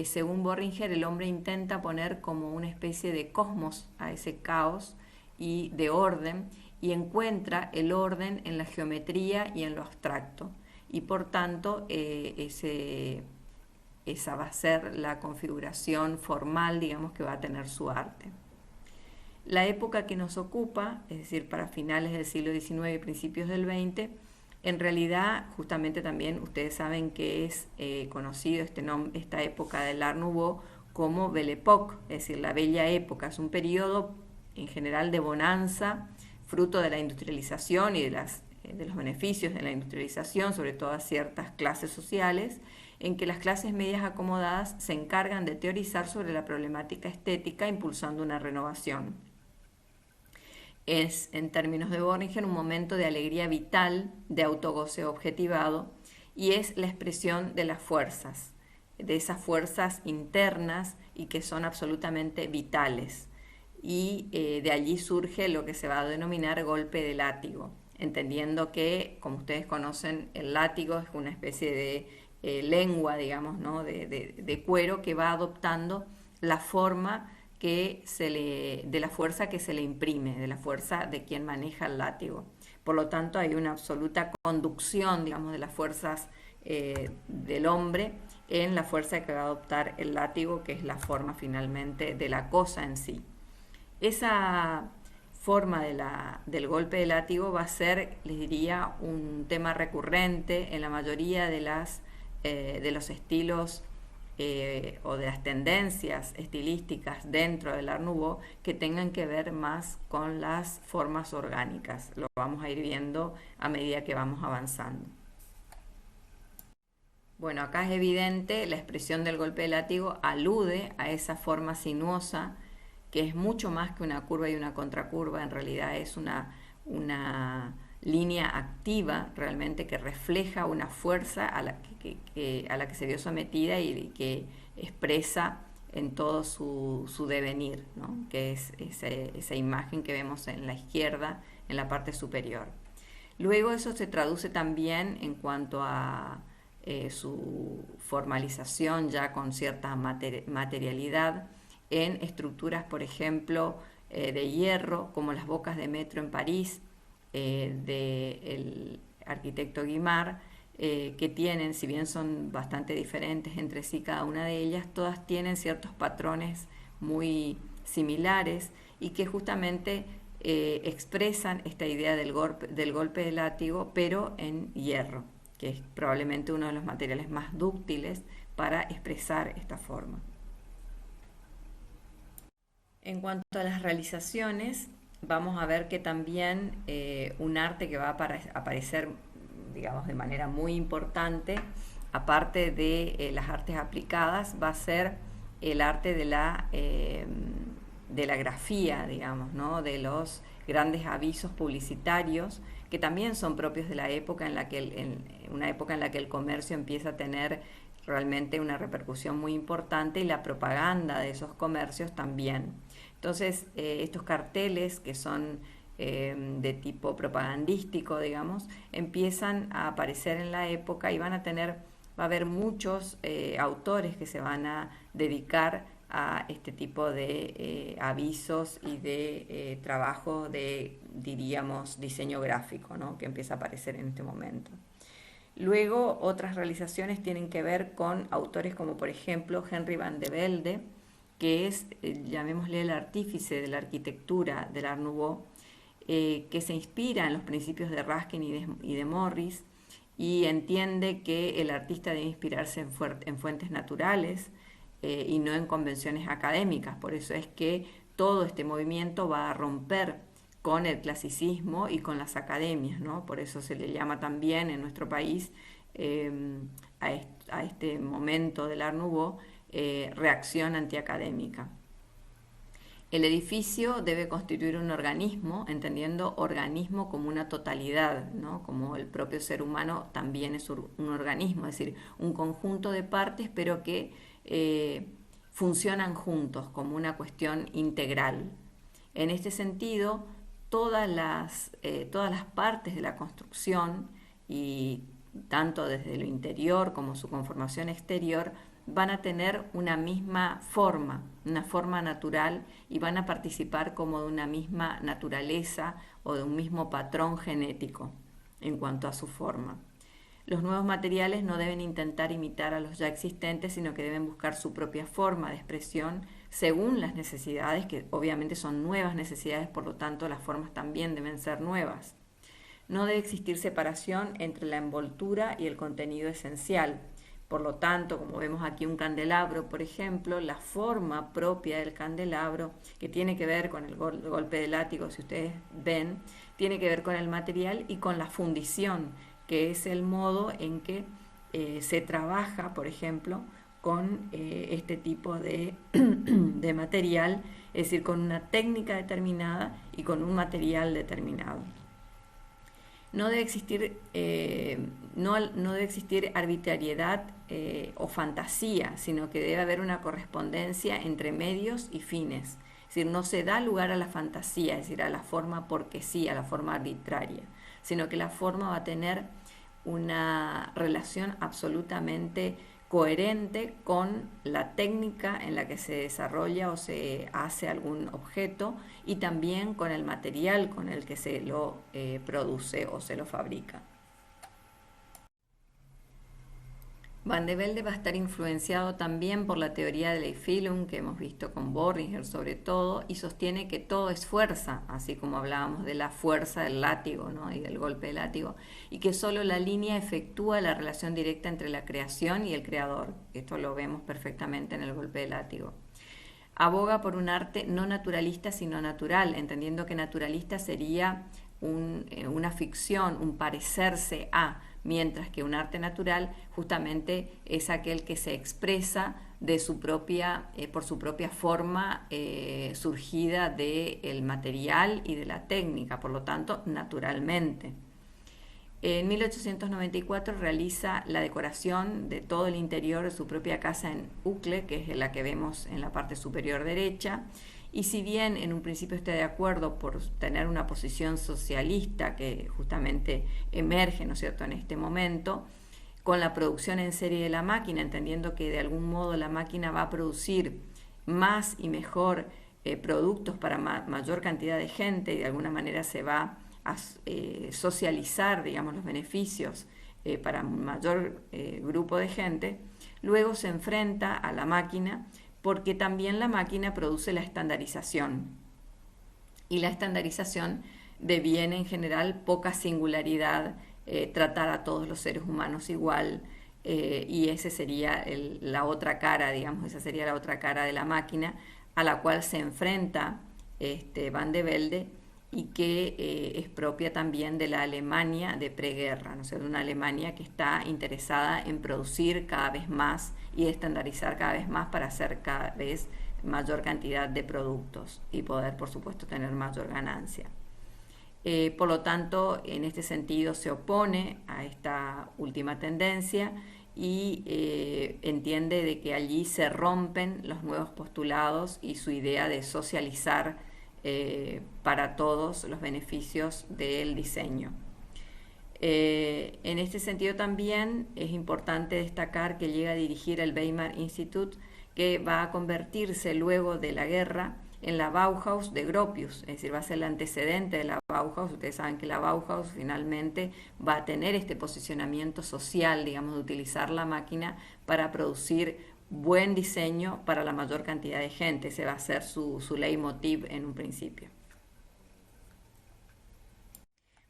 Según Boehringer, el hombre intenta poner como una especie de cosmos a ese caos y de orden, y encuentra el orden en la geometría y en lo abstracto. Y por tanto, esa va a ser la configuración formal, digamos, que va a tener su arte. La época que nos ocupa, es decir, para finales del siglo XIX y principios del XX, en realidad, justamente también ustedes saben que es conocido esta época del Art Nouveau como Belle Époque, es decir, la bella época. Es un periodo en general de bonanza, fruto de la industrialización y de los beneficios de la industrialización, sobre todo a ciertas clases sociales, en que las clases medias acomodadas se encargan de teorizar sobre la problemática estética, impulsando una renovación. Es, en términos de Boehringer, un momento de alegría vital, de autogoce objetivado, y es la expresión de las fuerzas, de esas fuerzas internas y que son absolutamente vitales. Y de allí surge lo que se va a denominar golpe de látigo, entendiendo que, como ustedes conocen, el látigo es una especie de lengua, digamos, ¿no? de cuero que va adoptando la forma de la fuerza que se le imprime, de la fuerza de quien maneja el látigo. Por lo tanto, hay una absoluta conducción, digamos, de las fuerzas del hombre en la fuerza que va a adoptar el látigo, que es la forma finalmente de la cosa en sí. Esa forma del golpe de látigo va a ser, les diría, un tema recurrente en la mayoría de los estilos o de las tendencias estilísticas dentro del Art Nouveau que tengan que ver más con las formas orgánicas. Lo vamos a ir viendo a medida que vamos avanzando. Bueno, acá es evidente, la expresión del golpe de látigo alude a esa forma sinuosa que es mucho más que una curva y una contracurva. En realidad es una línea activa realmente que refleja una fuerza a la que se vio sometida y que expresa en todo su devenir, ¿no? Que es esa imagen que vemos en la izquierda, en la parte superior. Luego eso se traduce también en cuanto a su formalización ya con cierta materialidad en estructuras, por ejemplo, de hierro, como las bocas de metro en París, del arquitecto Guimard, que tienen, si bien son bastante diferentes entre sí cada una de ellas, todas tienen ciertos patrones muy similares y que justamente expresan esta idea del golpe de látigo, pero en hierro, que es probablemente uno de los materiales más dúctiles para expresar esta forma. En cuanto a las realizaciones, vamos a ver que también un arte que va a aparecer, digamos, de manera muy importante, aparte de las artes aplicadas, va a ser el arte de la grafía, digamos, ¿no? De los grandes avisos publicitarios, que también son propios de la época una época en la que el comercio empieza a tener realmente una repercusión muy importante y la propaganda de esos comercios también. Entonces, estos carteles que son de tipo propagandístico, digamos, empiezan a aparecer en la época y va a haber muchos autores que se van a dedicar a este tipo de avisos y de trabajo de, diríamos, diseño gráfico, ¿no? Que empieza a aparecer en este momento. Luego, otras realizaciones tienen que ver con autores como, por ejemplo, Henry van de Velde, que es, llamémosle, el artífice de la arquitectura del Art Nouveau, que se inspira en los principios de Ruskin y de Morris, y entiende que el artista debe inspirarse en fuentes naturales y no en convenciones académicas. Por eso es que todo este movimiento va a romper con el clasicismo y con las academias, ¿no? Por eso se le llama también en nuestro país a este momento del Art Nouveau reacción antiacadémica. El edificio debe constituir un organismo, entendiendo organismo como una totalidad, ¿no? Como el propio ser humano también es un organismo, es decir, un conjunto de partes, pero que funcionan juntos como una cuestión integral. En este sentido, todas las partes de la construcción, y tanto desde lo interior como su conformación exterior, van a tener una misma forma, una forma natural, y van a participar como de una misma naturaleza o de un mismo patrón genético en cuanto a su forma. Los nuevos materiales no deben intentar imitar a los ya existentes, sino que deben buscar su propia forma de expresión según las necesidades, que obviamente son nuevas necesidades, por lo tanto las formas también deben ser nuevas. No debe existir separación entre la envoltura y el contenido esencial. Por lo tanto, como vemos aquí un candelabro, por ejemplo, la forma propia del candelabro, que tiene que ver con el golpe de látigo, si ustedes ven, tiene que ver con el material y con la fundición, que es el modo en que se trabaja, por ejemplo, con este tipo de material, es decir, con una técnica determinada y con un material determinado. No debe existir, no debe existir arbitrariedad o fantasía, sino que debe haber una correspondencia entre medios y fines. Es decir, no se da lugar a la fantasía, es decir, a la forma porque sí, a la forma arbitraria, sino que la forma va a tener una relación absolutamente coherente con la técnica en la que se desarrolla o se hace algún objeto, y también con el material con el que se lo produce o se lo fabrica. Van de Velde va a estar influenciado también por la teoría del Eiffelung, que hemos visto con Boehringer sobre todo, y sostiene que todo es fuerza, así como hablábamos de la fuerza del látigo, ¿no? Y del golpe de látigo, y que solo la línea efectúa la relación directa entre la creación y el creador. Esto lo vemos perfectamente en el golpe de látigo. Aboga por un arte no naturalista sino natural, entendiendo que naturalista sería una ficción, un parecerse a, mientras que un arte natural justamente es aquel que se expresa de por su propia forma surgida del material y de la técnica, por lo tanto, naturalmente. En 1894 realiza la decoración de todo el interior de su propia casa en Uccle, que es la que vemos en la parte superior derecha, y si bien en un principio está de acuerdo por tener una posición socialista que justamente emerge, ¿no es cierto?, en este momento, con la producción en serie de la máquina, entendiendo que de algún modo la máquina va a producir más y mejor productos para mayor cantidad de gente, y de alguna manera se va a socializar, digamos, los beneficios para un mayor grupo de gente, luego se enfrenta a la máquina, porque también la máquina produce la estandarización, y la estandarización deviene en general poca singularidad, tratar a todos los seres humanos igual, y ese sería la otra cara, digamos, esa sería la otra cara de la máquina a la cual se enfrenta Van de Velde, y que es propia también de la Alemania de preguerra, ¿no? O sea, de una Alemania que está interesada en producir cada vez más y estandarizar cada vez más para hacer cada vez mayor cantidad de productos y poder, por supuesto, tener mayor ganancia. Por lo tanto, en este sentido se opone a esta última tendencia y entiende de que allí se rompen los nuevos postulados y su idea de socializar para todos los beneficios del diseño. En este sentido también es importante destacar que llega a dirigir el Weimar Institute, que va a convertirse luego de la guerra en la Bauhaus de Gropius, es decir, va a ser el antecedente de la Bauhaus. Ustedes saben que la Bauhaus finalmente va a tener este posicionamiento social, digamos, de utilizar la máquina para producir buen diseño para la mayor cantidad de gente. Ese va a ser su leitmotiv en un principio.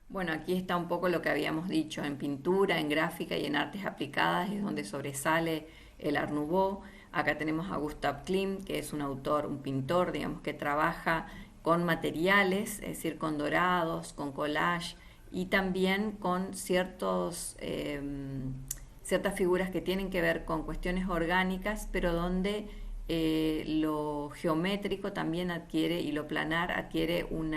Bueno, aquí está un poco lo que habíamos dicho. En pintura, en gráfica y en artes aplicadas es donde sobresale el Art Nouveau. Acá tenemos a Gustav Klimt, que es un autor, un pintor, digamos, que trabaja con materiales, es decir, con dorados, con collage y también con ciertas figuras que tienen que ver con cuestiones orgánicas, pero donde lo geométrico también adquiere y lo planar adquiere un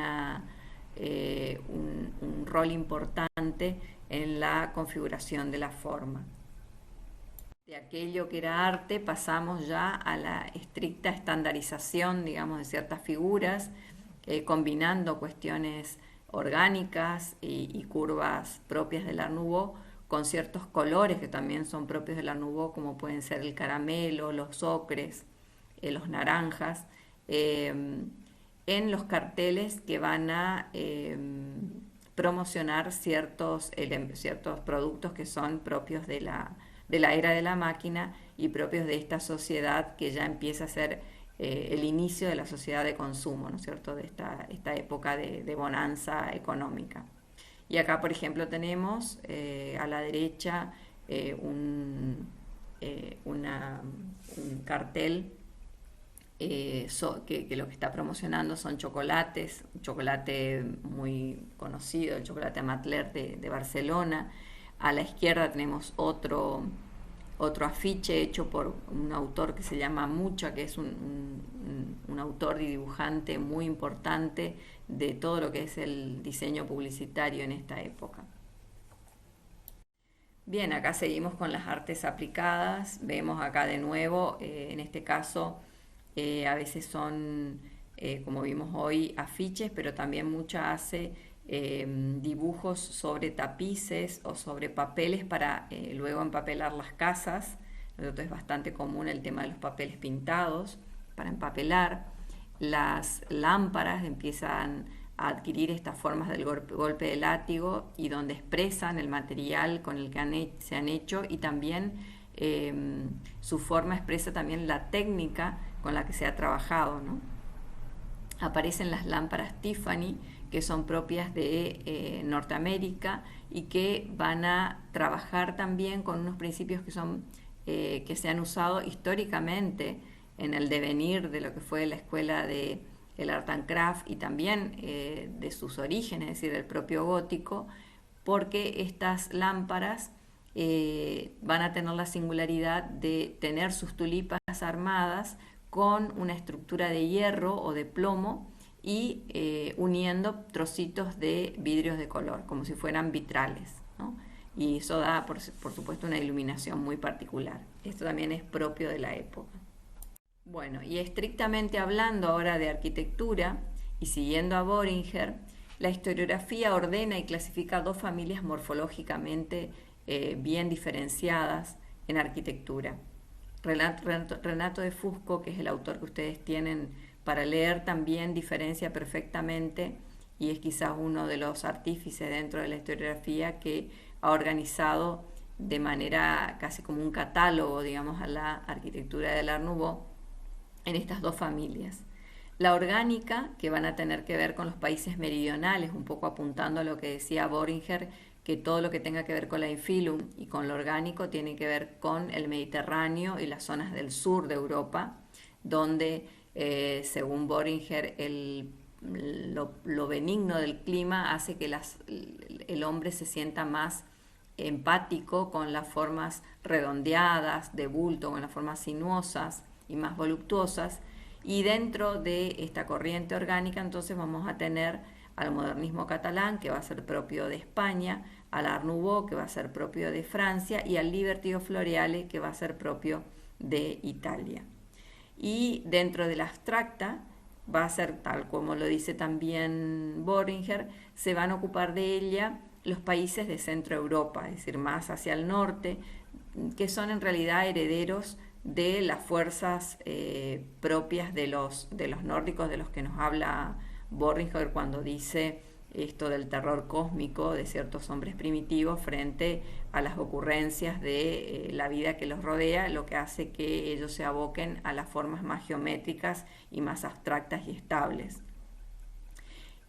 rol importante en la configuración de la forma. De aquello que era arte pasamos ya a la estricta estandarización, digamos, de ciertas figuras, combinando cuestiones orgánicas y curvas propias del Art Nouveau con ciertos colores que también son propios del Art Nouveau, como pueden ser el caramelo, los ocres, los naranjas, en los carteles que van a promocionar ciertos productos que son propios de la era de la máquina y propios de esta sociedad que ya empieza a ser el inicio de la sociedad de consumo, ¿no es cierto?, de esta época de bonanza económica. Y acá, por ejemplo, tenemos a la derecha un cartel que lo que está promocionando son chocolates, un chocolate muy conocido, el chocolate Amatller de Barcelona. A la izquierda tenemos otro afiche hecho por un autor que se llama Mucha, que es un autor y dibujante muy importante de todo lo que es el diseño publicitario en esta época. Bien, acá seguimos con las artes aplicadas. Vemos acá de nuevo, en este caso, a veces son, como vimos hoy, afiches, pero también Mucha hace dibujos sobre tapices o sobre papeles para luego empapelar las casas. Entonces es bastante común el tema de los papeles pintados para empapelar. Las lámparas empiezan a adquirir estas formas del golpe de látigo y donde expresan el material con el que se han hecho y también su forma expresa también la técnica con la que se ha trabajado, ¿no? Aparecen las lámparas Tiffany, que son propias de Norteamérica y que van a trabajar también con unos principios que se han usado históricamente en el devenir de lo que fue la escuela de el Art and Craft y también de sus orígenes, es decir, el propio gótico, porque estas lámparas van a tener la singularidad de tener sus tulipas armadas con una estructura de hierro o de plomo y uniendo trocitos de vidrios de color, como si fueran vitrales, ¿no? Y eso da, por supuesto, una iluminación muy particular. Esto también es propio de la época. Bueno, y estrictamente hablando ahora de arquitectura y siguiendo a Boehringer, la historiografía ordena y clasifica dos familias morfológicamente bien diferenciadas en arquitectura. Renato de Fusco, que es el autor que ustedes tienen para leer, también diferencia perfectamente y es quizás uno de los artífices dentro de la historiografía que ha organizado de manera casi como un catálogo, digamos, a la arquitectura del Art Nouveau en estas dos familias. La orgánica, que van a tener que ver con los países meridionales, un poco apuntando a lo que decía Boehringer, que todo lo que tenga que ver con la infilum y con lo orgánico tiene que ver con el Mediterráneo y las zonas del sur de Europa, donde, según Boehringer, lo benigno del clima hace que el hombre se sienta más empático con las formas redondeadas de bulto, con las formas sinuosas y más voluptuosas, y dentro de esta corriente orgánica entonces vamos a tener al modernismo catalán, que va a ser propio de España, al Art Nouveau, que va a ser propio de Francia, y al Liberty of Floreale, que va a ser propio de Italia. Y dentro de la abstracta va a ser, tal como lo dice también Boehringer, se van a ocupar de ella los países de Centro Europa, es decir, más hacia el norte, que son en realidad herederos de las fuerzas propias de los nórdicos, de los que nos habla Boehringer cuando dice esto del terror cósmico de ciertos hombres primitivos frente a las ocurrencias de la vida que los rodea, lo que hace que ellos se aboquen a las formas más geométricas y más abstractas y estables.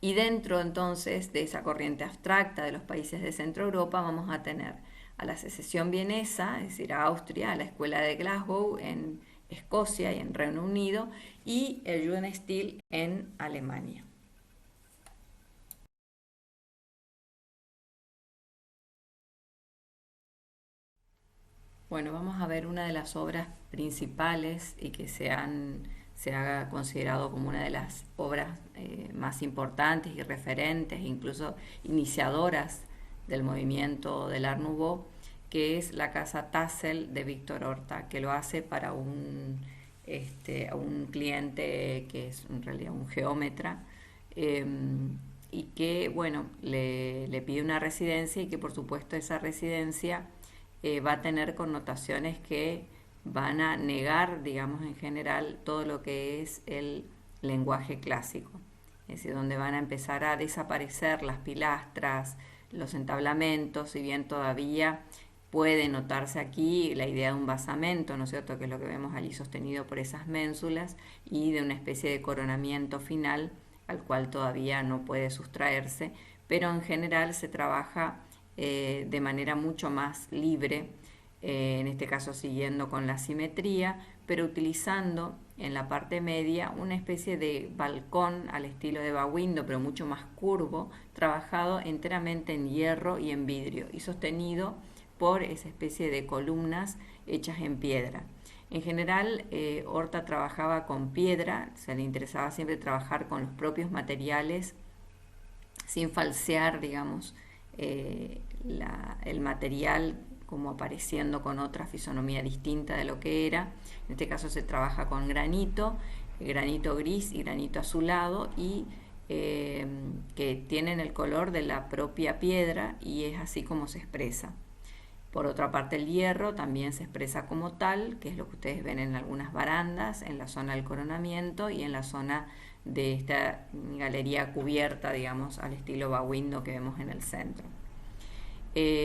Y dentro entonces de esa corriente abstracta de los países de Centro Europa vamos a tener a la secesión vienesa, es decir, a Austria, a la escuela de Glasgow en Escocia y en Reino Unido, y el Jugendstil en Alemania. Bueno, vamos a ver una de las obras principales y que se ha considerado como una de las obras más importantes y referentes, incluso iniciadoras del movimiento del Art Nouveau, que es la casa Tassel de Víctor Horta, que lo hace para un cliente que es en realidad un geómetra, eh, y que, bueno, le pide una residencia, y que por supuesto esa residencia va a tener connotaciones que van a negar, digamos, en general todo lo que es el lenguaje clásico. Es decir, donde van a empezar a desaparecer las pilastras, los entablamentos, si bien todavía puede notarse aquí la idea de un basamento, ¿no es cierto?, que es lo que vemos allí sostenido por esas ménsulas, y de una especie de coronamiento final al cual todavía no puede sustraerse, pero en general se trabaja de manera mucho más libre, en este caso siguiendo con la simetría, pero utilizando en la parte media una especie de balcón al estilo de Bawindo, pero mucho más curvo, trabajado enteramente en hierro y en vidrio, y sostenido por esa especie de columnas hechas en piedra. En general, Horta trabajaba con piedra, se le interesaba siempre trabajar con los propios materiales, sin falsear, digamos, el material como apareciendo con otra fisonomía distinta de lo que era. En este caso se trabaja con granito gris y granito azulado, y que tienen el color de la propia piedra, y es así como se expresa. Por otra parte, el hierro también se expresa como tal, que es lo que ustedes ven en algunas barandas, en la zona del coronamiento y en la zona de esta galería cubierta, digamos, al estilo Bawindo que vemos en el centro.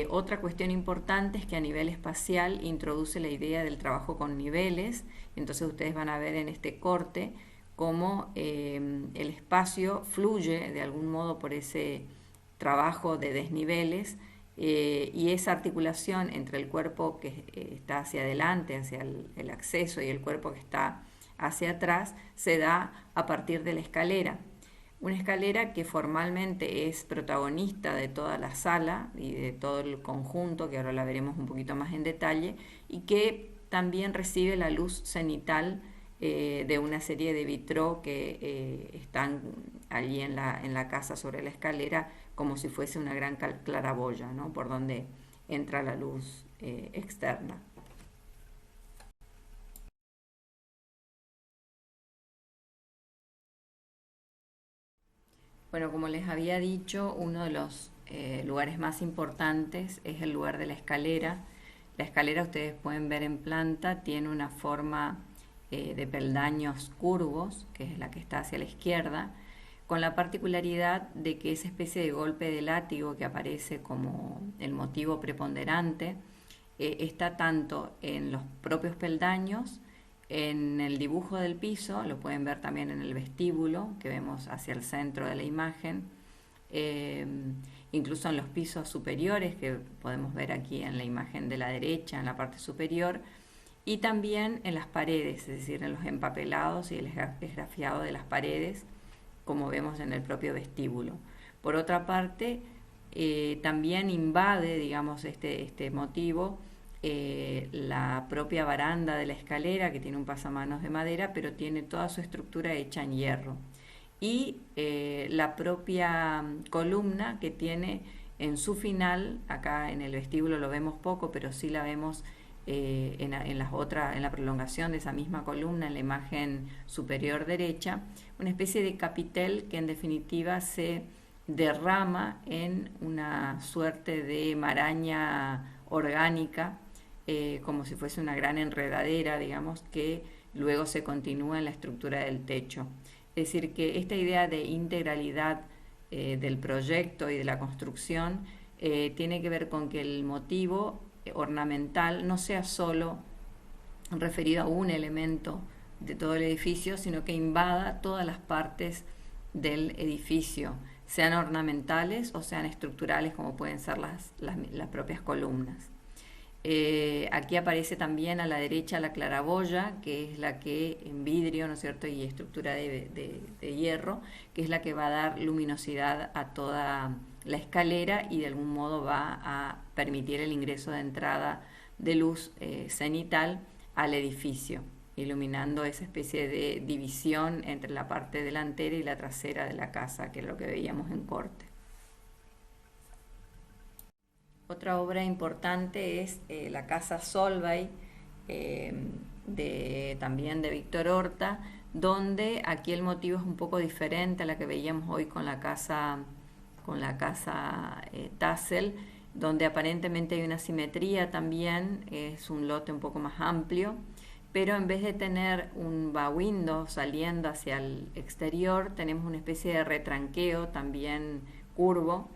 Otra cuestión importante es que a nivel espacial introduce la idea del trabajo con niveles. Entonces ustedes van a ver en este corte cómo el espacio fluye de algún modo por ese trabajo de desniveles, y esa articulación entre el cuerpo que está hacia adelante, hacia el acceso, y el cuerpo que está hacia atrás, se da a partir de la escalera. Una escalera que formalmente es protagonista de toda la sala y de todo el conjunto, que ahora la veremos un poquito más en detalle, y que también recibe la luz cenital de una serie de vitraux que están allí en la casa sobre la escalera, como si fuese una gran claraboya, ¿no?, por donde entra la luz externa. Bueno, como les había dicho, uno de los lugares más importantes es el lugar de la escalera. La escalera, ustedes pueden ver en planta, tiene una forma de peldaños curvos, que es la que está hacia la izquierda, con la particularidad de que esa especie de golpe de látigo que aparece como el motivo preponderante está tanto en los propios peldaños, en el dibujo del piso, lo pueden ver también en el vestíbulo que vemos hacia el centro de la imagen, eh, incluso en los pisos superiores que podemos ver aquí en la imagen de la derecha, en la parte superior, y también en las paredes, es decir, en los empapelados y el esgrafiado de las paredes, como vemos en el propio vestíbulo. Por otra parte, también invade, digamos, este motivo, la propia baranda de la escalera, que tiene un pasamanos de madera, pero tiene toda su estructura hecha en hierro. Y la propia columna, que tiene en su final, acá en el vestíbulo lo vemos poco, pero sí la vemos en la prolongación de esa misma columna, en la imagen superior derecha, una especie de capitel que en definitiva se derrama en una suerte de maraña orgánica, como si fuese una gran enredadera, digamos, que luego se continúa en la estructura del techo. Es decir, que esta idea de integralidad del proyecto y de la construcción tiene que ver con que el motivo ornamental no sea solo referido a un elemento de todo el edificio, sino que invada todas las partes del edificio, sean ornamentales o sean estructurales, como pueden ser las propias columnas. Aquí aparece también a la derecha la claraboya, que es la que en vidrio, ¿no es cierto?, y estructura de hierro, que es la que va a dar luminosidad a toda la escalera y de algún modo va a permitir el ingreso de entrada de luz cenital al edificio, iluminando esa especie de división entre la parte delantera y la trasera de la casa, que es lo que veíamos en corte. Otra obra importante es la Casa Solvay, también de Víctor Horta, donde aquí el motivo es un poco diferente a la que veíamos hoy con la casa Tassel, donde aparentemente hay una simetría también, es un lote un poco más amplio, pero en vez de tener un bow window saliendo hacia el exterior, tenemos una especie de retranqueo también curvo,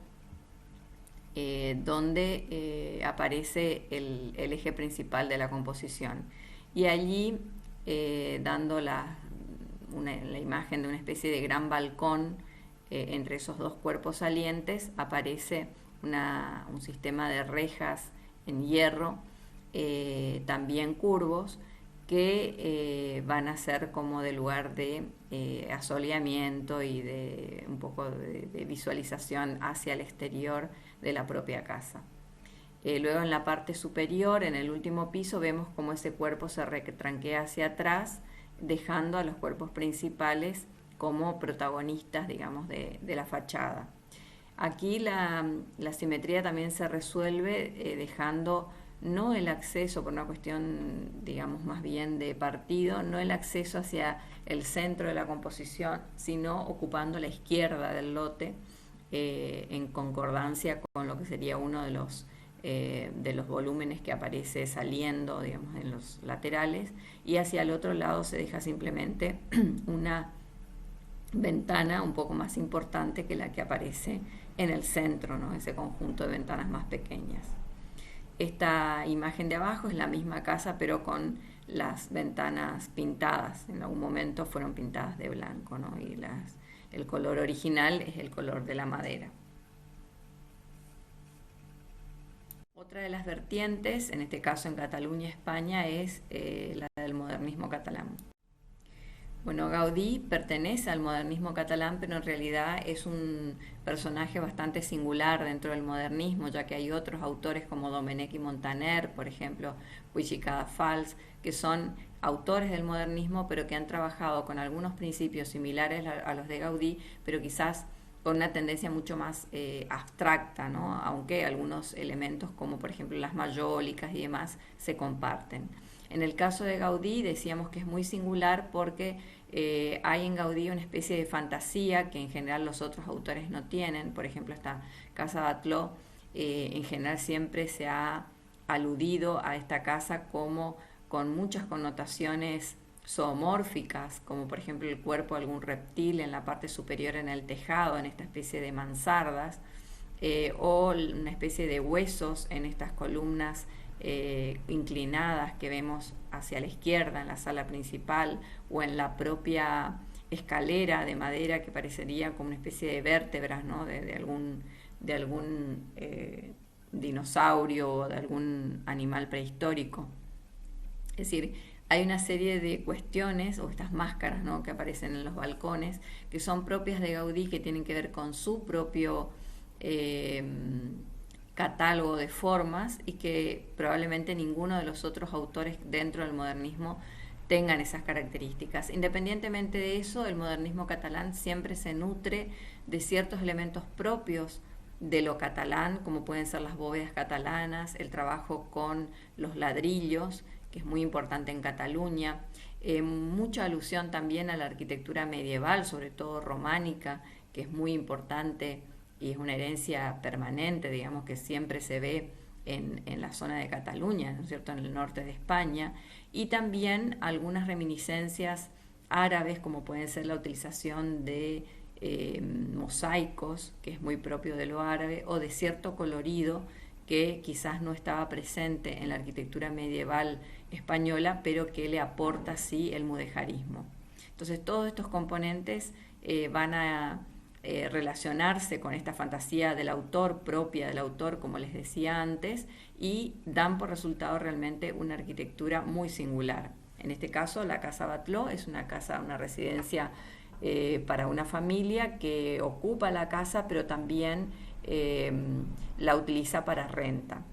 donde aparece el eje principal de la composición. Y allí, dando la imagen de una especie de gran balcón entre esos dos cuerpos salientes, aparece un sistema de rejas en hierro, también curvos, que van a ser como de lugar de asoleamiento y de un poco de visualización hacia el exterior de la propia casa. Luego en la parte superior, en el último piso, vemos cómo ese cuerpo se retranquea hacia atrás, dejando a los cuerpos principales como protagonistas, digamos, de la fachada. Aquí la simetría también se resuelve dejando no el acceso, por una cuestión, digamos, más bien de partido, no el acceso hacia el centro de la composición, sino ocupando la izquierda del lote, en concordancia con lo que sería uno de los volúmenes que aparece saliendo, digamos, en los laterales, y hacia el otro lado se deja simplemente una ventana un poco más importante que la que aparece en el centro, ¿no?, ese conjunto de ventanas más pequeñas. Esta imagen de abajo es la misma casa, pero con las ventanas pintadas. En algún momento fueron pintadas de blanco, ¿no?, y el color original es el color de la madera. Otra de las vertientes, en este caso en Cataluña, España, es la del modernismo catalán. Bueno, Gaudí pertenece al modernismo catalán, pero en realidad es un personaje bastante singular dentro del modernismo, ya que hay otros autores como Domènech y Montaner, por ejemplo, Puig i Cadafalç, que son autores del modernismo, pero que han trabajado con algunos principios similares a los de Gaudí, pero quizás con una tendencia mucho más abstracta, ¿no?, aunque algunos elementos como por ejemplo las mayólicas y demás se comparten. En el caso de Gaudí decíamos que es muy singular porque hay en Gaudí una especie de fantasía que en general los otros autores no tienen. Por ejemplo, esta Casa Batlló, en general siempre se ha aludido a esta casa como con muchas connotaciones zoomórficas, como por ejemplo el cuerpo de algún reptil en la parte superior en el tejado, en esta especie de mansardas, o una especie de huesos en estas columnas inclinadas que vemos hacia la izquierda en la sala principal, o en la propia escalera de madera que parecería como una especie de vértebras, ¿no?, de algún dinosaurio o de algún animal prehistórico. Es decir, hay una serie de cuestiones o estas máscaras, ¿no?, que aparecen en los balcones, que son propias de Gaudí, que tienen que ver con su propio catálogo de formas, y que probablemente ninguno de los otros autores dentro del modernismo tengan esas características. Independientemente de eso, el modernismo catalán siempre se nutre de ciertos elementos propios de lo catalán, como pueden ser las bóvedas catalanas, el trabajo con los ladrillos, que es muy importante en Cataluña, mucha alusión también a la arquitectura medieval, sobre todo románica, que es muy importante y es una herencia permanente, digamos, que siempre se ve en la zona de Cataluña, ¿no es cierto?, en el norte de España, y también algunas reminiscencias árabes, como pueden ser la utilización de mosaicos, que es muy propio de lo árabe, o de cierto colorido que quizás no estaba presente en la arquitectura medieval española, pero que le aporta sí el mudejarismo. Entonces todos estos componentes van a relacionarse con esta fantasía del autor, propia del autor, como les decía antes, y dan por resultado realmente una arquitectura muy singular. En este caso, la Casa Batlló es una casa, una residencia para una familia que ocupa la casa, pero también la utiliza para renta.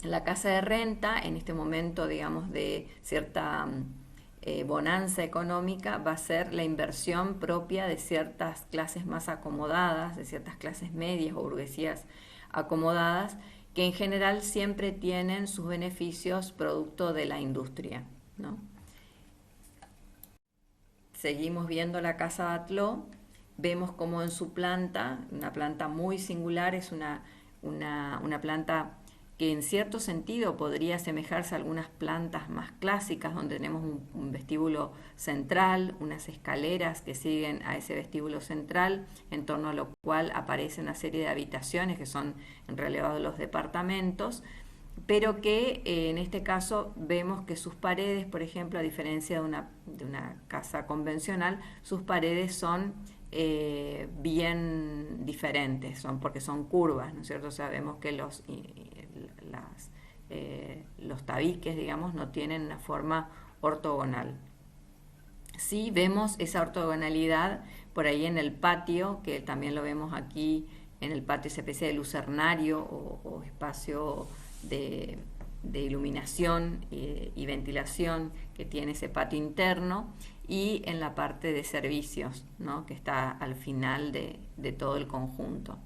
La casa de renta, en este momento, digamos, de cierta bonanza económica, va a ser la inversión propia de ciertas clases más acomodadas, de ciertas clases medias o burguesías acomodadas, que en general siempre tienen sus beneficios producto de la industria, ¿no? Seguimos viendo la casa Batlló, vemos como en su planta, una planta muy singular, es una planta que en cierto sentido podría asemejarse a algunas plantas más clásicas, donde tenemos un vestíbulo central, unas escaleras que siguen a ese vestíbulo central, en torno a lo cual aparece una serie de habitaciones que son en realidad los departamentos, pero que en este caso vemos que sus paredes, por ejemplo, a diferencia de una casa convencional, sus paredes son bien diferentes, porque son curvas, ¿no es cierto? Sabemos que los tabiques, digamos, no tienen una forma ortogonal. Sí vemos esa ortogonalidad por ahí en el patio, que también lo vemos aquí en el patio, esa especie de lucernario o espacio de, de iluminación y ventilación que tiene ese patio interno, y en la parte de servicios, ¿no?, que está al final de todo el conjunto.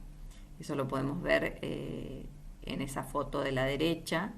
Eso lo podemos ver en esa foto de la derecha.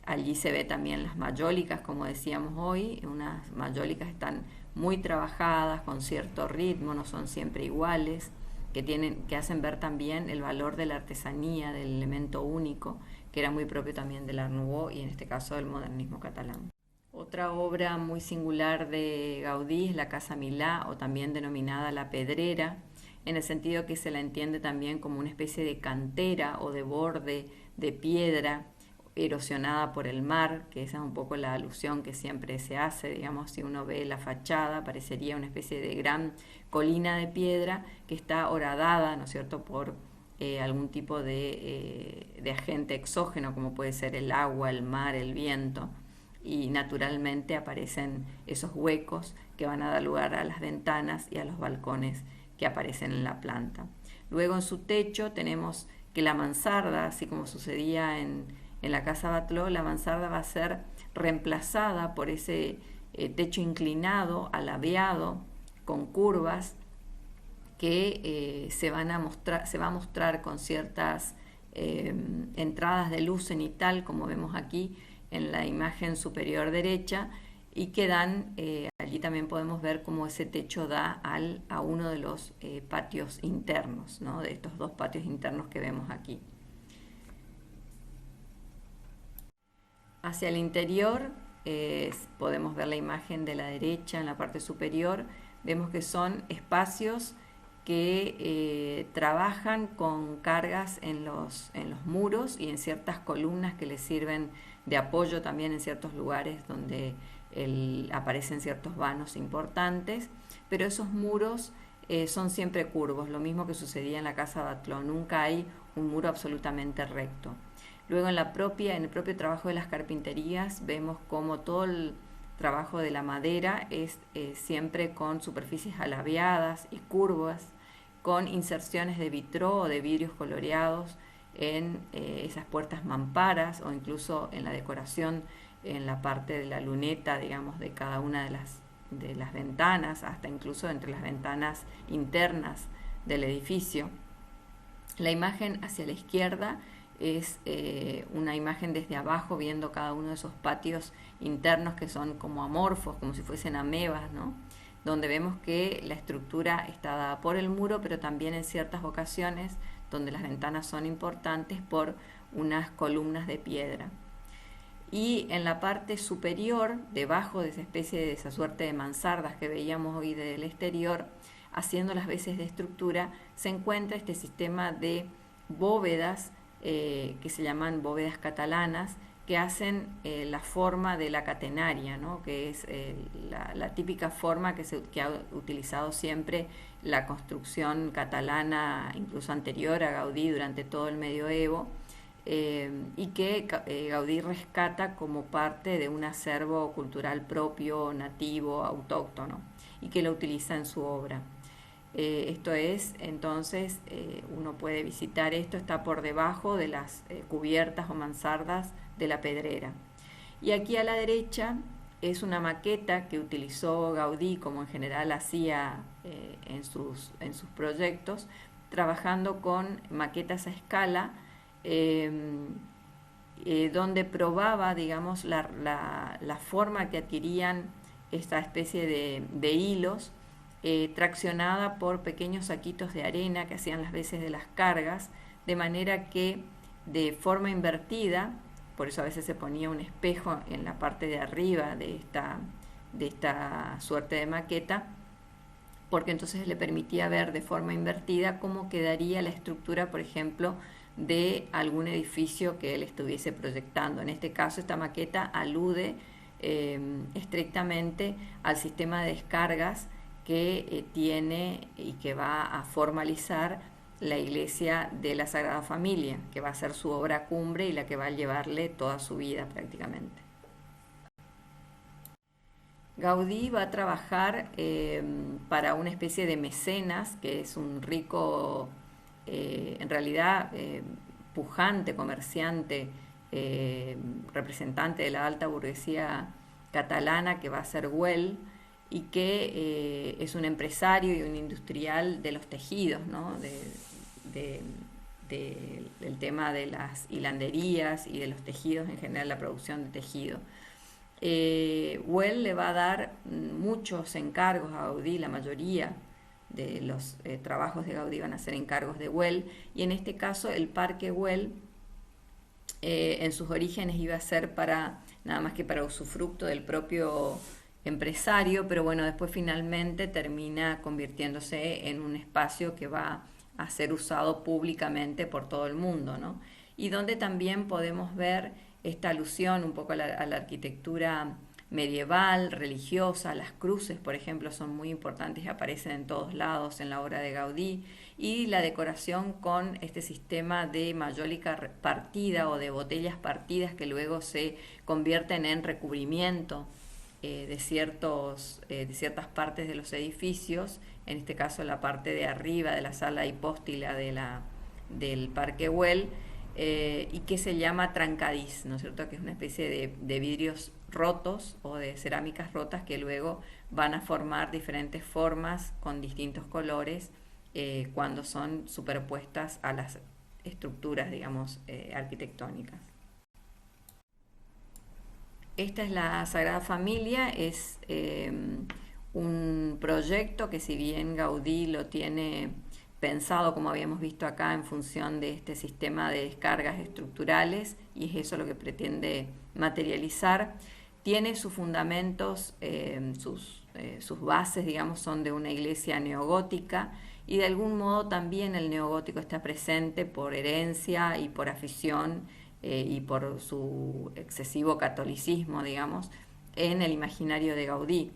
Allí se ve también las mayólicas, como decíamos hoy. Unas mayólicas están muy trabajadas, con cierto ritmo, no son siempre iguales, que hacen ver también el valor de la artesanía, del elemento único, que era muy propio también del Art Nouveau y en este caso del modernismo catalán. Otra obra muy singular de Gaudí es la Casa Milà, o también denominada La Pedrera, en el sentido que se la entiende también como una especie de cantera o de borde de piedra erosionada por el mar, que esa es un poco la alusión que siempre se hace. Digamos, si uno ve la fachada, parecería una especie de gran colina de piedra que está horadada, ¿no es cierto?, por algún tipo de agente exógeno, como puede ser el agua, el mar, el viento, y naturalmente aparecen esos huecos que van a dar lugar a las ventanas y a los balcones que aparecen en la planta. Luego, en su techo tenemos que la mansarda, así como sucedía en la Casa Batlló, la mansarda va a ser reemplazada por ese techo inclinado, alabeado, con curvas, que se va a mostrar con ciertas entradas de luz cenital, como vemos aquí en la imagen superior derecha, y que dan, allí también podemos ver cómo ese techo da a uno de los patios internos, ¿no?, de estos dos patios internos que vemos aquí. Hacia el interior podemos ver la imagen de la derecha en la parte superior. Vemos que son espacios que trabajan con cargas en los muros y en ciertas columnas que les sirven de apoyo también en ciertos lugares donde aparecen ciertos vanos importantes, pero esos muros son siempre curvos, lo mismo que sucedía en la Casa Batlló, nunca hay un muro absolutamente recto. Luego en el propio trabajo de las carpinterías vemos como todo el trabajo de la madera es siempre con superficies alabeadas y curvas, con inserciones de vitró o de vidrios coloreados en esas puertas mamparas, o incluso en la decoración en la parte de la luneta, digamos, de cada una de las ventanas, hasta incluso entre las ventanas internas del edificio. La imagen hacia la izquierda es una imagen desde abajo, viendo cada uno de esos patios internos que son como amorfos, como si fuesen amebas, ¿no?, donde vemos que la estructura está dada por el muro, pero también en ciertas ocasiones, donde las ventanas son importantes, por unas columnas de piedra. Y en la parte superior, debajo de esa suerte de mansardas que veíamos hoy del exterior, haciendo las veces de estructura, se encuentra este sistema de bóvedas que se llaman bóvedas catalanas, que hacen la forma de la catenaria, ¿no? Que es la típica forma que ha utilizado siempre la construcción catalana, incluso anterior a Gaudí, durante todo el medioevo, y que Gaudí rescata como parte de un acervo cultural propio, nativo, autóctono, y que lo utiliza en su obra. Esto es, entonces, uno puede visitar esto, está por debajo de las cubiertas o mansardas de la Pedrera. Y aquí a la derecha es una maqueta que utilizó Gaudí, como en general hacía en sus proyectos, trabajando con maquetas a escala, donde probaba, digamos, la forma que adquirían esta especie de hilos, traccionada por pequeños saquitos de arena que hacían las veces de las cargas, de manera que de forma invertida, por eso a veces se ponía un espejo en la parte de arriba de esta suerte de maqueta, porque entonces le permitía ver de forma invertida cómo quedaría la estructura, por ejemplo, de algún edificio que él estuviese proyectando. En este caso, esta maqueta alude estrictamente al sistema de descargas que tiene y que va a formalizar la iglesia de la Sagrada Familia, que va a ser su obra cumbre y la que va a llevarle toda su vida prácticamente. Gaudí va a trabajar para una especie de mecenas, que es un rico, en realidad, pujante, comerciante, representante de la alta burguesía catalana, que va a ser Güell, y que es un empresario y un industrial de los tejidos, ¿no? Del tema de las hilanderías y de los tejidos en general, la producción de tejido. Güell le va a dar muchos encargos a Gaudí, la mayoría de los trabajos de Gaudí van a ser encargos de Güell, y en este caso el Parque Güell en sus orígenes iba a ser nada más que para usufructo del propio empresario, pero bueno, después finalmente termina convirtiéndose en un espacio que va a ser usado públicamente por todo el mundo, ¿no? Y donde también podemos ver esta alusión un poco a la arquitectura medieval, religiosa. Las cruces, por ejemplo, son muy importantes y aparecen en todos lados en la obra de Gaudí, y la decoración con este sistema de mayólica partida o de botellas partidas que luego se convierten en recubrimiento de ciertas partes de los edificios, en este caso la parte de arriba de la sala hipóstila del Parque Güell, y que se llama trancadís, ¿no es cierto?, que es una especie de vidrios rotos o de cerámicas rotas que luego van a formar diferentes formas con distintos colores cuando son superpuestas a las estructuras, digamos, arquitectónicas. Esta es la Sagrada Familia, es un proyecto que, si bien Gaudí lo tiene pensado, como habíamos visto acá, en función de este sistema de descargas estructurales, y es eso lo que pretende materializar, tiene sus fundamentos, sus bases, digamos, son de una iglesia neogótica, y de algún modo también el neogótico está presente por herencia y por afición y por su excesivo catolicismo, digamos, en el imaginario de Gaudí.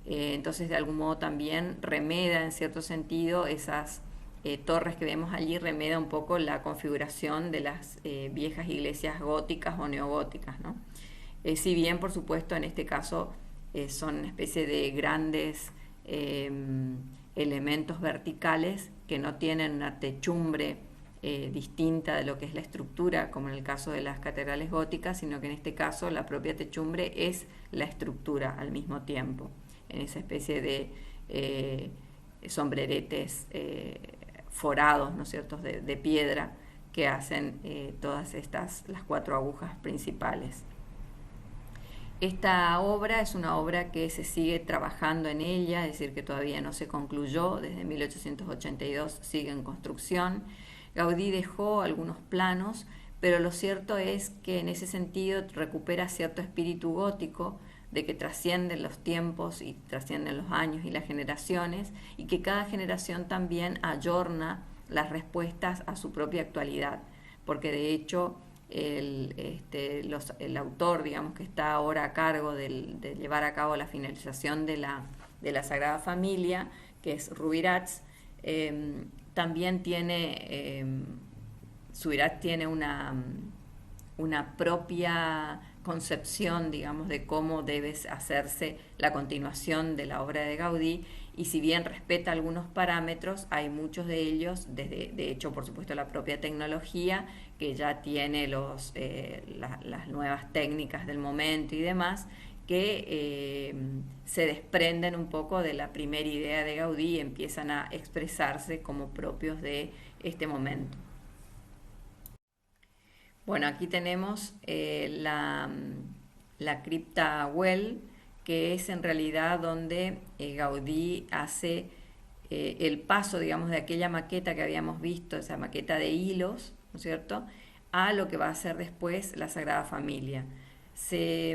Entonces, de algún modo también remeda, en cierto sentido, esas torres que vemos allí, remeda un poco la configuración de las viejas iglesias góticas o neogóticas, ¿no? Si bien, por supuesto, en este caso son una especie de grandes elementos verticales que no tienen una techumbre distinta de lo que es la estructura, como en el caso de las catedrales góticas, sino que en este caso la propia techumbre es la estructura al mismo tiempo, en esa especie de sombreretes forados, ¿no es cierto?, de piedra, que hacen todas las cuatro agujas principales. Esta obra es una obra que se sigue trabajando en ella, es decir, que todavía no se concluyó, desde 1882 sigue en construcción. Gaudí dejó algunos planos, pero lo cierto es que en ese sentido recupera cierto espíritu gótico, de que trascienden los tiempos y trascienden los años y las generaciones, y que cada generación también ayorna las respuestas a su propia actualidad, porque de hecho el autor, digamos, que está ahora a cargo de llevar a cabo la finalización de la Sagrada Familia, que es Rubirats, también tiene, Subirats tiene una propia concepción, digamos, de cómo debe hacerse la continuación de la obra de Gaudí, y si bien respeta algunos parámetros, hay muchos de ellos, de hecho, por supuesto, la propia tecnología, que ya tiene las nuevas técnicas del momento y demás, que se desprenden un poco de la primera idea de Gaudí y empiezan a expresarse como propios de este momento. Bueno, aquí tenemos la cripta Güell, que es en realidad donde Gaudí hace el paso, digamos, de aquella maqueta que habíamos visto, esa maqueta de hilos, ¿no es cierto?, a lo que va a ser después la Sagrada Familia. Se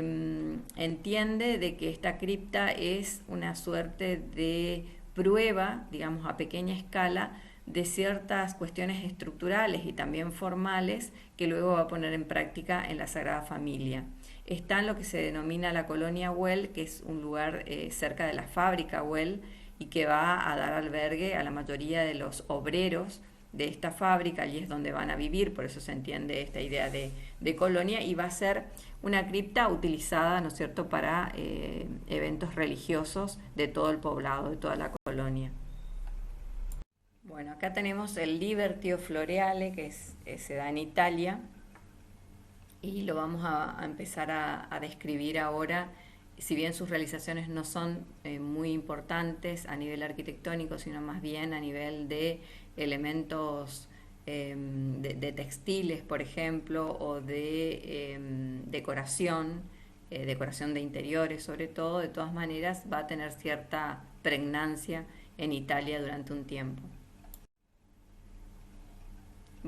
entiende de que esta cripta es una suerte de prueba, digamos, a pequeña escala, de ciertas cuestiones estructurales y también formales que luego va a poner en práctica en la Sagrada Familia. Está en lo que se denomina la colonia Güell, que es un lugar cerca de la fábrica Güell y que va a dar albergue a la mayoría de los obreros de esta fábrica. Allí es donde van a vivir, por eso se entiende esta idea de colonia, y va a ser una cripta utilizada, ¿no es cierto?, para eventos religiosos de todo el poblado, de toda la colonia. Bueno, acá tenemos el Liberty Floreale, que se da en Italia, y lo vamos a empezar a describir ahora. Si bien sus realizaciones no son muy importantes a nivel arquitectónico, sino más bien a nivel de elementos de textiles, por ejemplo, o de decoración de interiores sobre todo, de todas maneras va a tener cierta pregnancia en Italia durante un tiempo.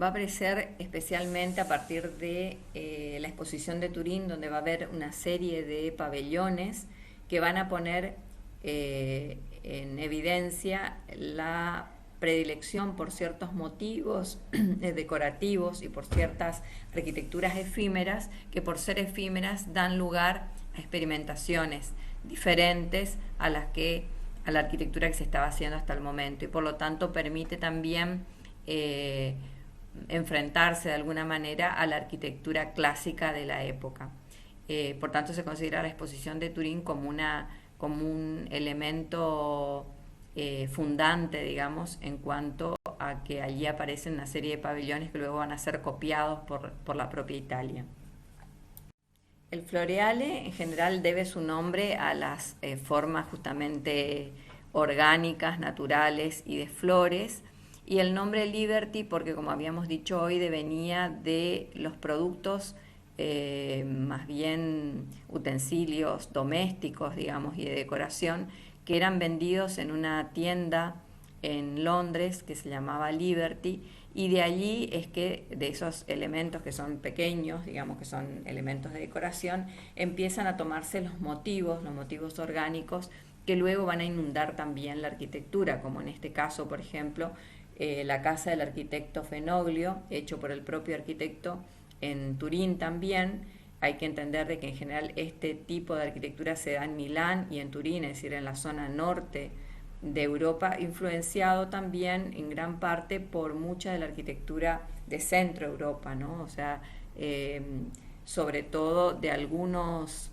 Va a aparecer especialmente a partir de la exposición de Turín, donde va a haber una serie de pabellones que van a poner en evidencia la predilección por ciertos motivos decorativos y por ciertas arquitecturas efímeras que, por ser efímeras, dan lugar a experimentaciones diferentes a la arquitectura que se estaba haciendo hasta el momento, y por lo tanto permite también enfrentarse de alguna manera a la arquitectura clásica de la época. Por tanto, se considera la exposición de Turín como un elemento fundante, digamos, en cuanto a que allí aparecen una serie de pabellones que luego van a ser copiados por la propia Italia. El Floreale en general debe su nombre a las formas justamente orgánicas, naturales y de flores, y el nombre Liberty porque, como habíamos dicho hoy, devenía de los productos más bien utensilios domésticos, digamos, y de decoración, que eran vendidos en una tienda en Londres que se llamaba Liberty, y de allí es que de esos elementos que son pequeños, digamos que son elementos de decoración, empiezan a tomarse los motivos orgánicos que luego van a inundar también la arquitectura, como en este caso, por ejemplo, la casa del arquitecto Fenoglio, hecho por el propio arquitecto en Turín también. Hay que entender de que en general este tipo de arquitectura se da en Milán y en Turín, es decir, en la zona norte de Europa, influenciado también en gran parte por mucha de la arquitectura de Centro Europa, ¿no? O sea, sobre todo de algunas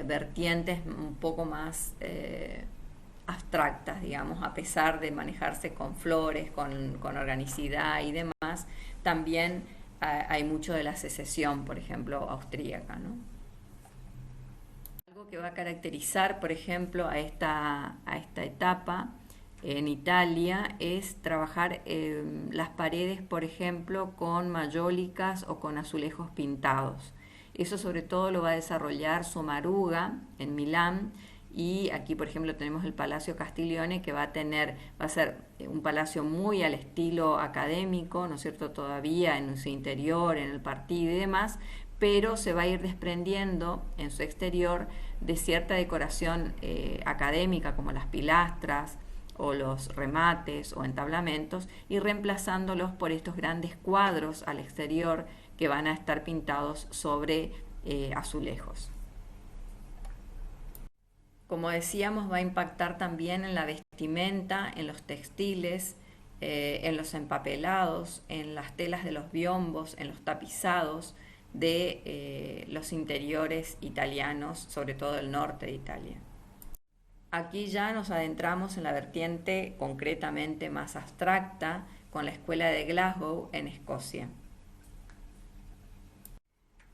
vertientes un poco más abstractas, digamos, a pesar de manejarse con flores, con organicidad y demás, también hay mucho de la secesión, por ejemplo, austríaca, ¿no? Algo que va a caracterizar, por ejemplo, a esta etapa en Italia es trabajar las paredes, por ejemplo, con mayólicas o con azulejos pintados. Eso sobre todo lo va a desarrollar Sommaruga en Milán, y aquí, por ejemplo, tenemos el Palacio Castiglione, que va a ser un palacio muy al estilo académico, ¿no es cierto?, todavía en su interior, en el partido y demás, pero se va a ir desprendiendo en su exterior de cierta decoración académica, como las pilastras, o los remates o entablamentos y reemplazándolos por estos grandes cuadros al exterior que van a estar pintados sobre azulejos. Como decíamos, va a impactar también en la vestimenta, en los textiles, en los empapelados, en las telas de los biombos, en los tapizados de los interiores italianos, sobre todo el norte de Italia. Aquí ya nos adentramos en la vertiente concretamente más abstracta con la escuela de Glasgow en Escocia.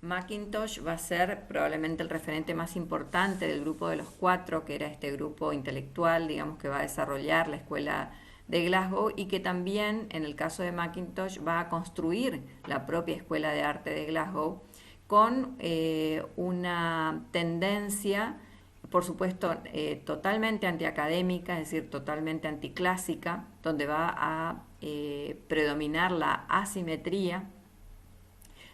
Mackintosh va a ser probablemente el referente más importante del grupo de los cuatro, que era este grupo intelectual, digamos, que va a desarrollar la escuela de Glasgow y que también, en el caso de Mackintosh, va a construir la propia escuela de arte de Glasgow con una tendencia, por supuesto, totalmente antiacadémica, es decir, totalmente anticlásica, donde va a predominar la asimetría,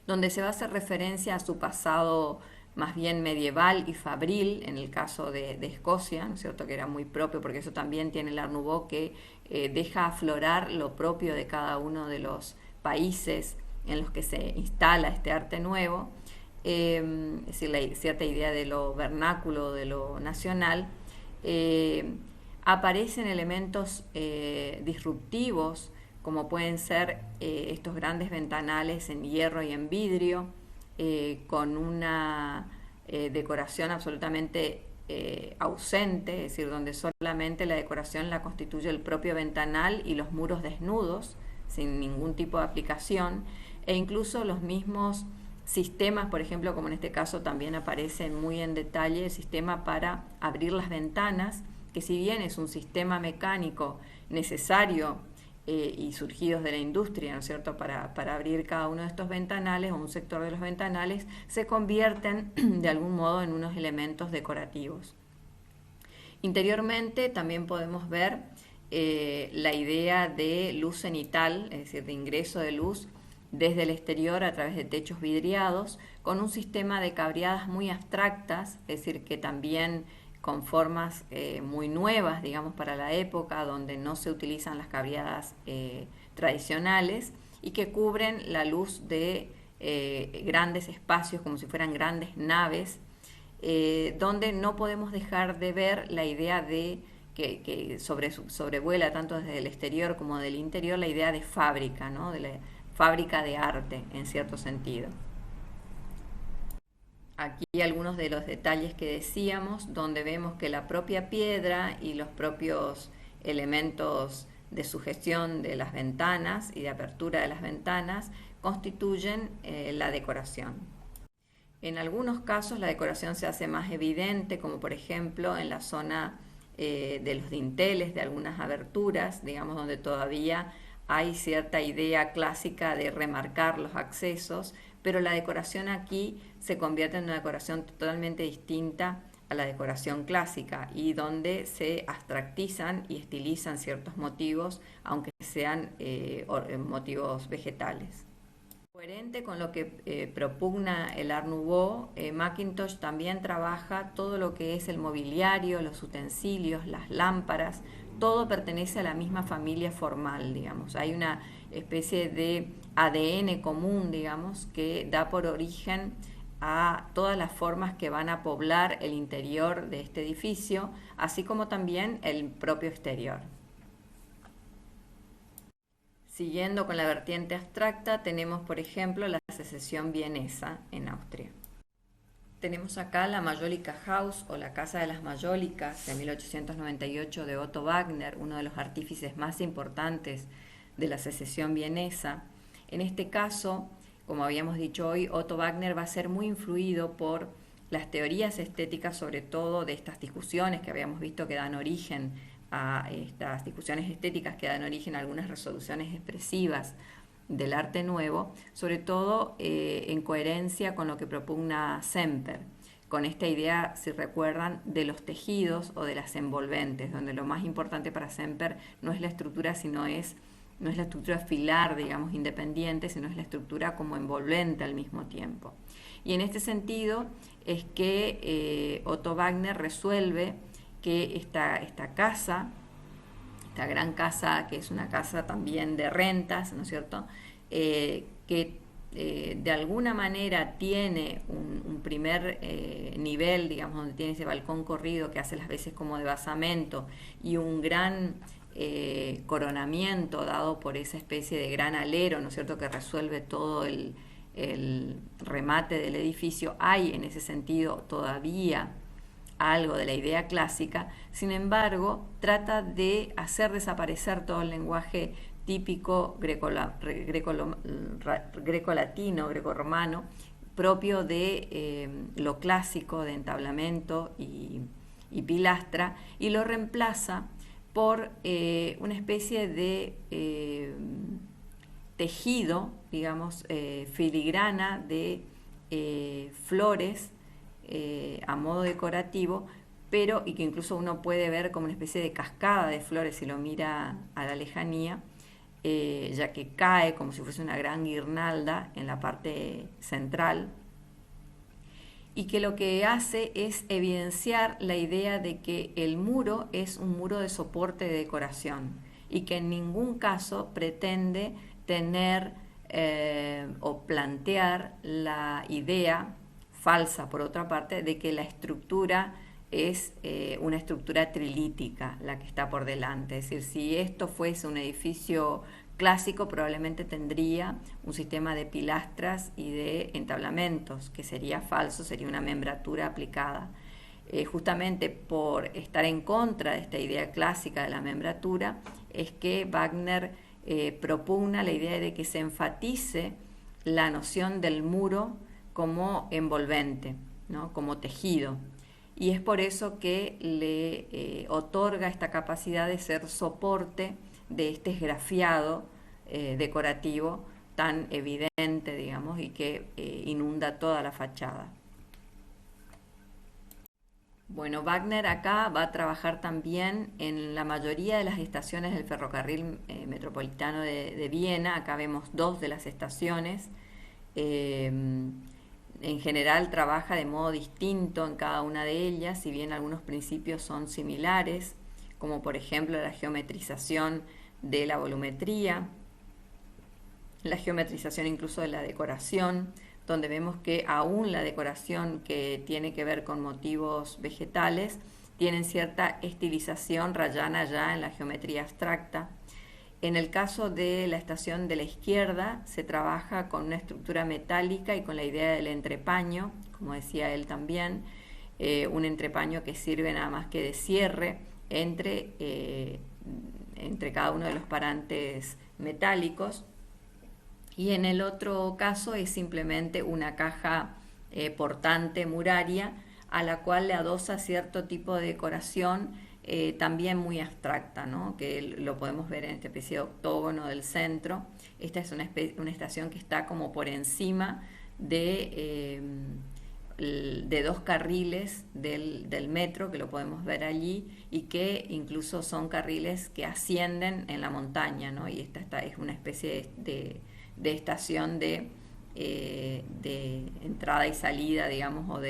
donde se va a hacer referencia a su pasado más bien medieval y fabril, en el caso de Escocia, ¿no es cierto?, que era muy propio, porque eso también tiene el Art Nouveau, que deja aflorar lo propio de cada uno de los países en los que se instala este arte nuevo, es decir, cierta idea de lo vernáculo, de lo nacional. Aparecen elementos disruptivos, como pueden ser estos grandes ventanales en hierro y en vidrio, con una decoración absolutamente ausente, es decir, donde solamente la decoración la constituye el propio ventanal y los muros desnudos, sin ningún tipo de aplicación, e incluso los mismos sistemas, por ejemplo, como en este caso también aparece muy en detalle el sistema para abrir las ventanas, que si bien es un sistema mecánico necesario y surgidos de la industria, ¿no es cierto?, para abrir cada uno de estos ventanales o un sector de los ventanales, se convierten de algún modo en unos elementos decorativos. Interiormente también podemos ver la idea de luz cenital, es decir, de ingreso de luz desde el exterior a través de techos vidriados, con un sistema de cabreadas muy abstractas, es decir, que también con formas muy nuevas, digamos, para la época, donde no se utilizan las cabreadas tradicionales y que cubren la luz de grandes espacios como si fueran grandes naves, donde no podemos dejar de ver la idea de que sobrevuela tanto desde el exterior como del interior la idea de fábrica, ¿no?, de la fábrica de arte en cierto sentido. Aquí algunos de los detalles que decíamos, donde vemos que la propia piedra y los propios elementos de sugestión de las ventanas y de apertura de las ventanas constituyen la decoración. En algunos casos la decoración se hace más evidente, como por ejemplo en la zona de los dinteles de algunas aberturas, digamos, donde todavía hay cierta idea clásica de remarcar los accesos, pero la decoración aquí se convierte en una decoración totalmente distinta a la decoración clásica y donde se abstractizan y estilizan ciertos motivos, aunque sean motivos vegetales. Coherente con lo que propugna el Art Nouveau, Mackintosh también trabaja todo lo que es el mobiliario, los utensilios, las lámparas, todo pertenece a la misma familia formal, digamos. Hay una especie de ADN común, digamos, que da por origen a todas las formas que van a poblar el interior de este edificio, así como también el propio exterior. Siguiendo con la vertiente abstracta, tenemos, por ejemplo, la Secesión vienesa en Austria. Tenemos acá la Majolica House o la Casa de las Mayólicas de 1898 de Otto Wagner, uno de los artífices más importantes de la Secesión vienesa. En este caso, como habíamos dicho hoy, Otto Wagner va a ser muy influido por las teorías estéticas, sobre todo de estas discusiones que habíamos visto que dan origen a estas discusiones estéticas, que dan origen a algunas resoluciones expresivas del arte nuevo, sobre todo en coherencia con lo que propugna Semper, con esta idea, si recuerdan, de los tejidos o de las envolventes, donde lo más importante para Semper no es la estructura, no es la estructura filar, digamos, independiente, sino es la estructura como envolvente al mismo tiempo. Y en este sentido es que Otto Wagner resuelve que esta casa esta gran casa, que es una casa también de rentas, ¿no es cierto?, que de alguna manera tiene un primer nivel, digamos, donde tiene ese balcón corrido que hace las veces como de basamento, y un gran coronamiento dado por esa especie de gran alero, ¿no es cierto?, que resuelve todo el remate del edificio. Hay en ese sentido todavía algo de la idea clásica. Sin embargo, trata de hacer desaparecer todo el lenguaje típico grecolatino, grecorromano, propio de lo clásico de entablamento y pilastra, y lo reemplaza por una especie de tejido, digamos, filigrana de flores a modo decorativo, pero y que incluso uno puede ver como una especie de cascada de flores si lo mira a la lejanía, ya que cae como si fuese una gran guirnalda en la parte central, y que lo que hace es evidenciar la idea de que el muro es un muro de soporte de decoración y que en ningún caso pretende tener o plantear la idea falsa, por otra parte, de que la estructura es una estructura trilítica la que está por delante. Es decir, si esto fuese un edificio clásico, probablemente tendría un sistema de pilastras y de entablamentos, que sería falso, sería una membratura aplicada. Justamente por estar en contra de esta idea clásica de la membratura, es que Wagner propugna la idea de que se enfatice la noción del muro como envolvente, ¿no?, como tejido. Y es por eso que le otorga esta capacidad de ser soporte de este esgrafiado decorativo tan evidente, digamos, y que inunda toda la fachada. Bueno, Wagner acá va a trabajar también en la mayoría de las estaciones del ferrocarril metropolitano de Viena. Acá vemos dos de las estaciones. En general trabaja de modo distinto en cada una de ellas, si bien algunos principios son similares, como por ejemplo la geometrización de la volumetría, la geometrización incluso de la decoración, donde vemos que aún la decoración que tiene que ver con motivos vegetales tienen cierta estilización rayana ya en la geometría abstracta. En el caso de la estación de la izquierda se trabaja con una estructura metálica y con la idea del entrepaño, como decía él también, un entrepaño que sirve nada más que de cierre entre cada uno de los parantes metálicos. Y en el otro caso es simplemente una caja portante muraria a la cual le adosa cierto tipo de decoración también muy abstracta, ¿no?, que lo podemos ver en esta especie de octógono del centro. Esta es una estación que está como por encima de dos carriles del metro, que lo podemos ver allí, y que incluso son carriles que ascienden en la montaña, ¿no? Y esta es una especie de estación de entrada y salida, digamos, o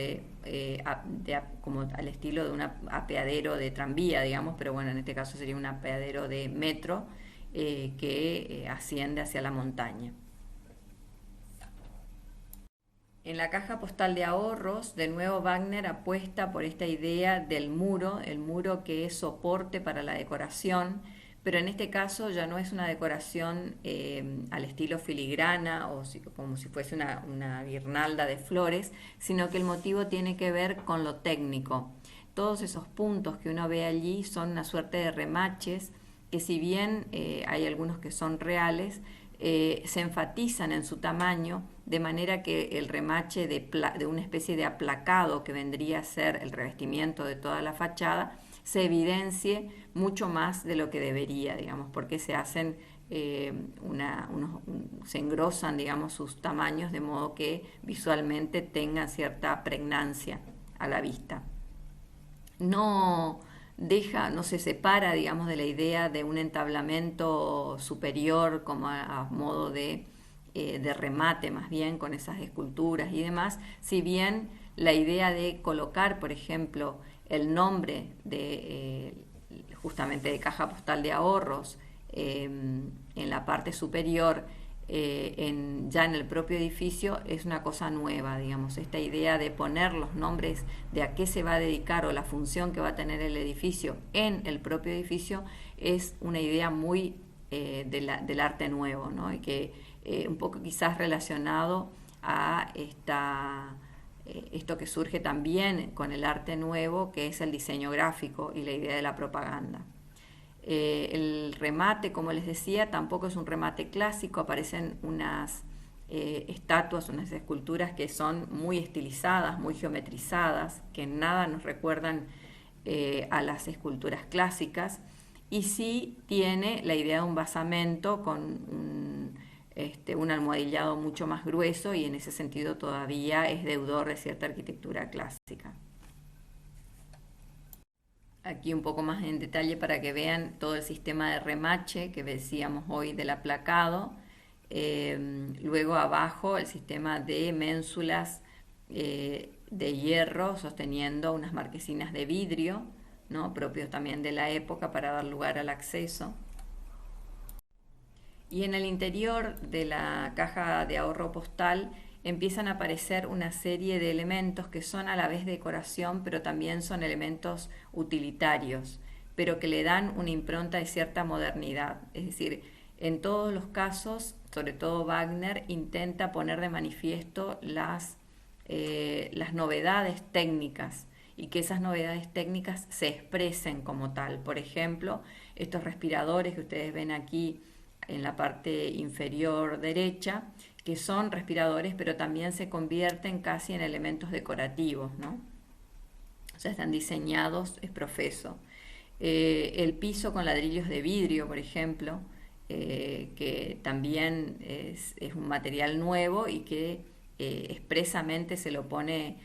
como al estilo de un apeadero de tranvía, digamos, pero bueno, en este caso sería un apeadero de metro que asciende hacia la montaña. En la caja postal de ahorros, de nuevo Wagner apuesta por esta idea del muro, el muro que es soporte para la decoración, pero en este caso ya no es una decoración al estilo filigrana o como si fuese una guirnalda de flores, sino que el motivo tiene que ver con lo técnico. Todos esos puntos que uno ve allí son una suerte de remaches que, si bien hay algunos que son reales, se enfatizan en su tamaño, de manera que el remache de una especie de aplacado que vendría a ser el revestimiento de toda la fachada se evidencie mucho más de lo que debería, digamos, porque se hacen se engrosan, digamos, sus tamaños de modo que visualmente tengan cierta pregnancia a la vista. No se separa, digamos, de la idea de un entablamento superior como a modo de remate, más bien, con esas esculturas y demás, si bien la idea de colocar, por ejemplo, el nombre de justamente de caja postal de ahorros, en la parte superior, ya en el propio edificio, es una cosa nueva, digamos, esta idea de poner los nombres de a qué se va a dedicar o la función que va a tener el edificio en el propio edificio es una idea muy del arte nuevo, ¿no? Y que un poco quizás relacionado a esto que surge también con el arte nuevo, que es el diseño gráfico y la idea de la propaganda. El remate, como les decía, tampoco es un remate clásico, aparecen unas estatuas, unas esculturas que son muy estilizadas, muy geometrizadas, que en nada nos recuerdan a las esculturas clásicas, y sí tiene la idea de un basamento con un almohadillado mucho más grueso, y en ese sentido todavía es deudor de cierta arquitectura clásica. Aquí un poco más en detalle para que vean todo el sistema de remache que decíamos hoy del aplacado. Luego abajo el sistema de ménsulas de hierro sosteniendo unas marquesinas de vidrio, ¿no? Propios también de la época para dar lugar al acceso. Y en el interior de la caja de ahorro postal empiezan a aparecer una serie de elementos que son a la vez decoración, pero también son elementos utilitarios, pero que le dan una impronta de cierta modernidad. Es decir, en todos los casos, sobre todo Wagner, intenta poner de manifiesto las novedades técnicas y que esas novedades técnicas se expresen como tal. Por ejemplo, estos respiradores que ustedes ven aquí en la parte inferior derecha, que son respiradores, pero también se convierten casi en elementos decorativos, ¿no? O sea, están diseñados, es profeso. El piso con ladrillos de vidrio, por ejemplo, que también es un material nuevo y que expresamente se lo pone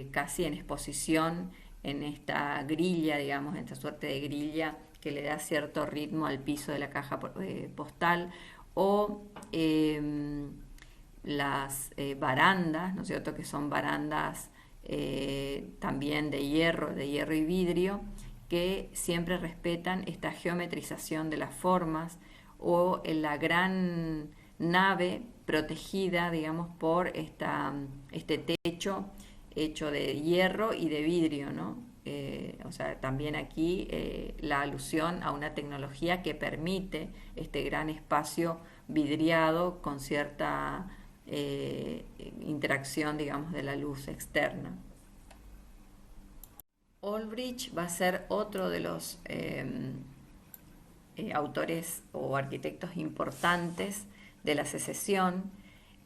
casi en exposición en esta grilla, digamos, en esta suerte de grilla que le da cierto ritmo al piso de la caja postal, o las barandas, ¿no es cierto?, que son barandas también de hierro y vidrio, que siempre respetan esta geometrización de las formas, o en la gran nave protegida, digamos, por este techo hecho de hierro y de vidrio, ¿no? O sea, también aquí la alusión a una tecnología que permite este gran espacio vidriado con cierta interacción, digamos, de la luz externa. Olbrich va a ser otro de los autores o arquitectos importantes de la Secesión.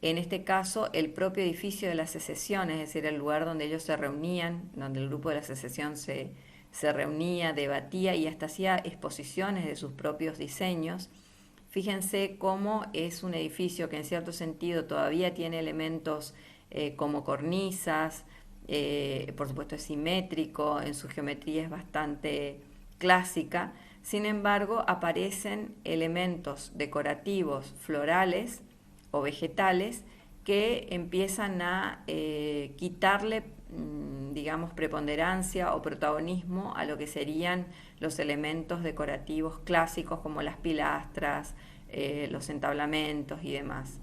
En este caso, el propio edificio de la Secesión, es decir, el lugar donde ellos se reunían, donde el grupo de la Secesión se reunía, debatía y hasta hacía exposiciones de sus propios diseños. Fíjense cómo es un edificio que en cierto sentido todavía tiene elementos como cornisas, por supuesto es simétrico, en su geometría es bastante clásica. Sin embargo, aparecen elementos decorativos, florales o vegetales, que empiezan a quitarle, digamos, preponderancia o protagonismo a lo que serían los elementos decorativos clásicos como las pilastras, los entablamentos y demás.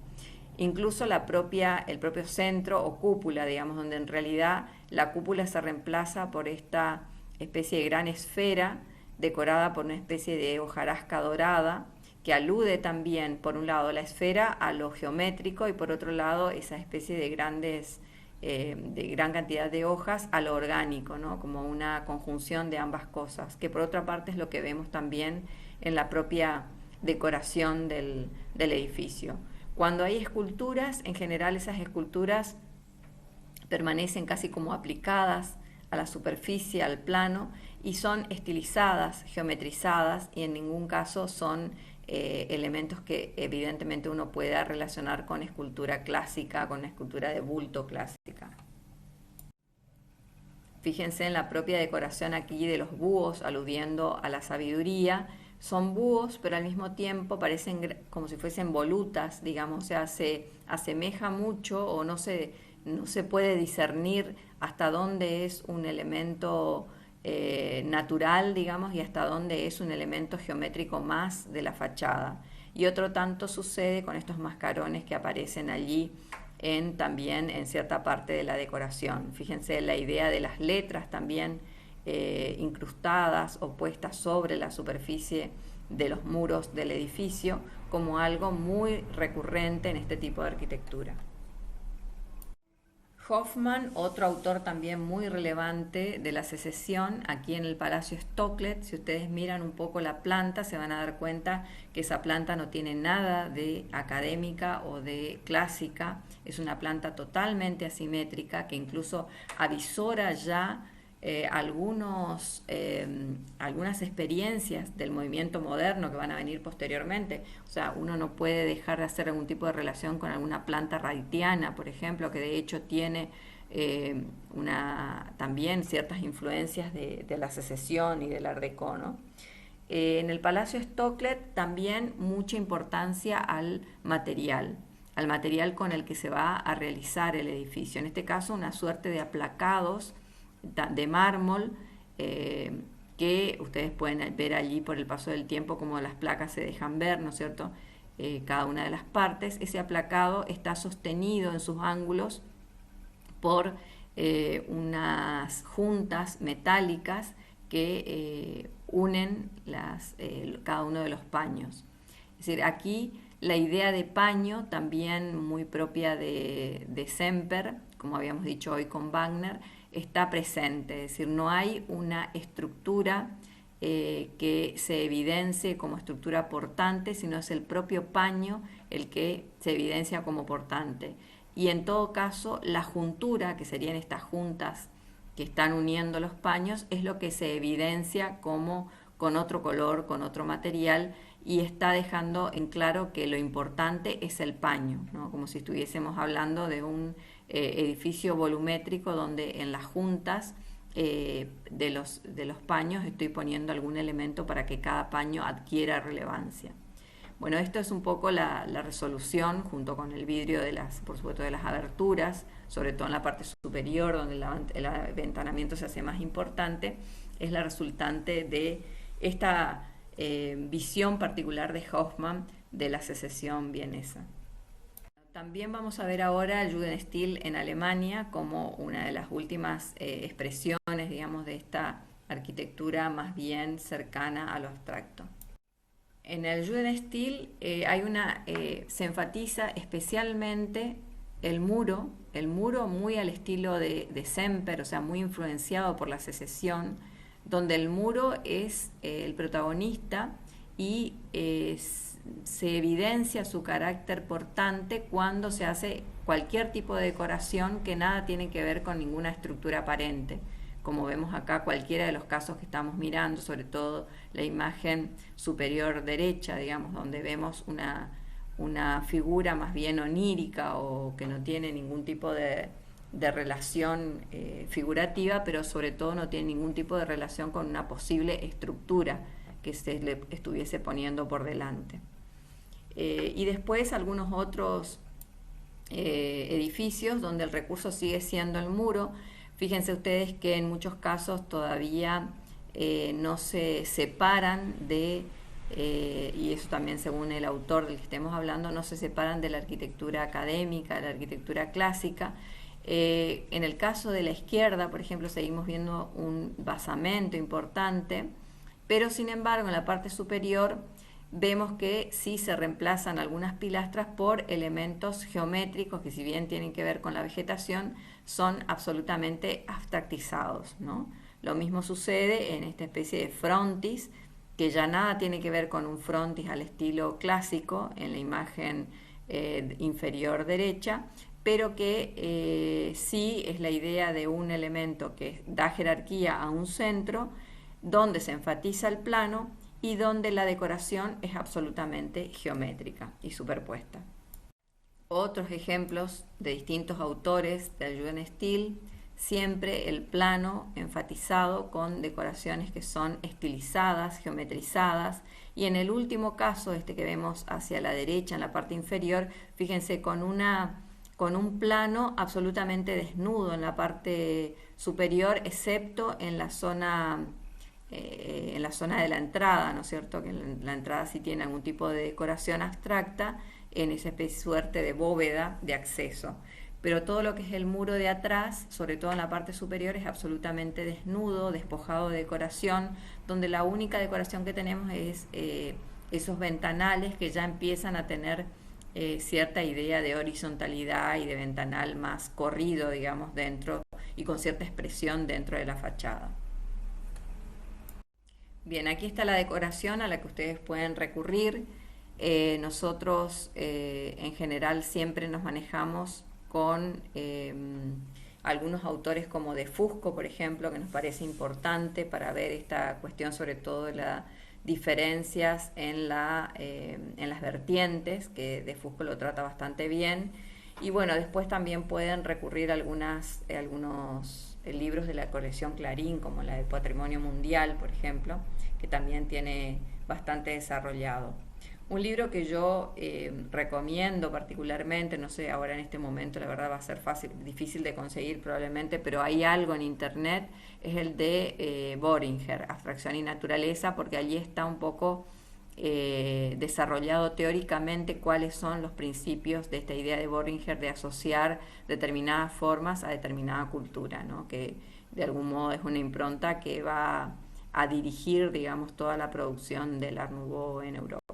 Incluso el propio centro o cúpula, digamos, donde en realidad la cúpula se reemplaza por esta especie de gran esfera decorada por una especie de hojarasca dorada, que alude también, por un lado, la esfera a lo geométrico y por otro lado, esa especie de de gran cantidad de hojas a lo orgánico, ¿no? Como una conjunción de ambas cosas, que por otra parte es lo que vemos también en la propia decoración del edificio. Cuando hay esculturas, en general esas esculturas permanecen casi como aplicadas a la superficie, al plano, y son estilizadas, geometrizadas, y en ningún caso son elementos que evidentemente uno pueda relacionar con escultura clásica, con escultura de bulto clásica. Fíjense en la propia decoración aquí de los búhos, aludiendo a la sabiduría. Son búhos, pero al mismo tiempo parecen como si fuesen volutas, digamos, o sea, se asemeja mucho o no se puede discernir hasta dónde es un elemento natural, digamos, y hasta dónde es un elemento geométrico más de la fachada. Y otro tanto sucede con estos mascarones que aparecen allí también en cierta parte de la decoración. Fíjense la idea de las letras también incrustadas o puestas sobre la superficie de los muros del edificio como algo muy recurrente en este tipo de arquitectura. Hoffmann, otro autor también muy relevante de la Secesión, aquí en el Palacio Stocklet, si ustedes miran un poco la planta, se van a dar cuenta que esa planta no tiene nada de académica o de clásica, es una planta totalmente asimétrica que incluso avisora ya algunas experiencias del movimiento moderno que van a venir posteriormente. O sea, uno no puede dejar de hacer algún tipo de relación con alguna planta wrightiana, por ejemplo, que de hecho tiene también ciertas influencias de la Secesión y del Art Deco, ¿no? En el Palacio Stocklet también mucha importancia al material con el que se va a realizar el edificio. En este caso, una suerte de aplacados de mármol que ustedes pueden ver allí por el paso del tiempo como las placas se dejan ver, ¿no es cierto? Cada una de las partes. Ese aplacado está sostenido en sus ángulos por unas juntas metálicas que unen cada uno de los paños. Es decir, aquí la idea de paño, también muy propia de Semper, como habíamos dicho hoy con Wagner, está presente, es decir, no hay una estructura que se evidencie como estructura portante, sino es el propio paño el que se evidencia como portante. Y en todo caso, la juntura, que serían estas juntas que están uniendo los paños, es lo que se evidencia como con otro color, con otro material, y está dejando en claro que lo importante es el paño, ¿no? Como si estuviésemos hablando de un edificio volumétrico donde en las juntas de los paños estoy poniendo algún elemento para que cada paño adquiera relevancia. Bueno, esto es un poco la resolución junto con el vidrio por supuesto, de las aberturas, sobre todo en la parte superior donde el aventanamiento se hace más importante, es la resultante de esta visión particular de Hoffmann de la Secesión vienesa. También vamos a ver ahora el Jugendstil en Alemania como una de las últimas expresiones, digamos, de esta arquitectura más bien cercana a lo abstracto. En el Jugendstil se enfatiza especialmente el muro muy al estilo de Semper, o sea, muy influenciado por la Secesión, donde el muro es el protagonista y se evidencia su carácter portante cuando se hace cualquier tipo de decoración que nada tiene que ver con ninguna estructura aparente. Como vemos acá, cualquiera de los casos que estamos mirando, sobre todo la imagen superior derecha, digamos, donde vemos una figura más bien onírica o que no tiene ningún tipo de relación figurativa, pero sobre todo no tiene ningún tipo de relación con una posible estructura que se le estuviese poniendo por delante. Y después algunos otros edificios donde el recurso sigue siendo el muro. Fíjense ustedes que en muchos casos todavía no se separan y eso también según el autor del que estemos hablando, no se separan de la arquitectura académica, de la arquitectura clásica. En el caso de la izquierda, por ejemplo, seguimos viendo un basamento importante, pero sin embargo en la parte superior vemos que sí se reemplazan algunas pilastras por elementos geométricos que, si bien tienen que ver con la vegetación, son absolutamente abstractizados, ¿no? Lo mismo sucede en esta especie de frontis, que ya nada tiene que ver con un frontis al estilo clásico en la imagen inferior derecha, pero que sí es la idea de un elemento que da jerarquía a un centro, donde se enfatiza el plano y donde la decoración es absolutamente geométrica y superpuesta. Otros ejemplos de distintos autores del Jugendstil, siempre el plano enfatizado con decoraciones que son estilizadas, geometrizadas, y en el último caso, este que vemos hacia la derecha en la parte inferior, fíjense con una con un plano absolutamente desnudo en la parte superior, excepto en la zona de la entrada, ¿no es cierto? Que la entrada sí tiene algún tipo de decoración abstracta en esa suerte de bóveda de acceso. Pero todo lo que es el muro de atrás, sobre todo en la parte superior, es absolutamente desnudo, despojado de decoración, donde la única decoración que tenemos es esos ventanales que ya empiezan a tener cierta idea de horizontalidad y de ventanal más corrido, digamos, dentro y con cierta expresión dentro de la fachada. Bien, aquí está la decoración a la que ustedes pueden recurrir. Nosotros en general siempre nos manejamos con algunos autores como de Fusco, por ejemplo, que nos parece importante para ver esta cuestión, sobre todo de las diferencias en las vertientes, que de Fusco lo trata bastante bien. Y bueno, después también pueden recurrir a algunos libros de la colección Clarín, como la del Patrimonio Mundial, por ejemplo, que también tiene bastante desarrollado. Un libro que yo recomiendo particularmente, no sé, ahora en este momento la verdad va a ser difícil de conseguir probablemente, pero hay algo en internet, es el de Boehringer, Abstracción y Naturaleza, porque allí está un poco desarrollado teóricamente cuáles son los principios de esta idea de Boehringer de asociar determinadas formas a determinada cultura, ¿no? Que de algún modo es una impronta que va a dirigir, digamos, toda la producción del Art Nouveau en Europa.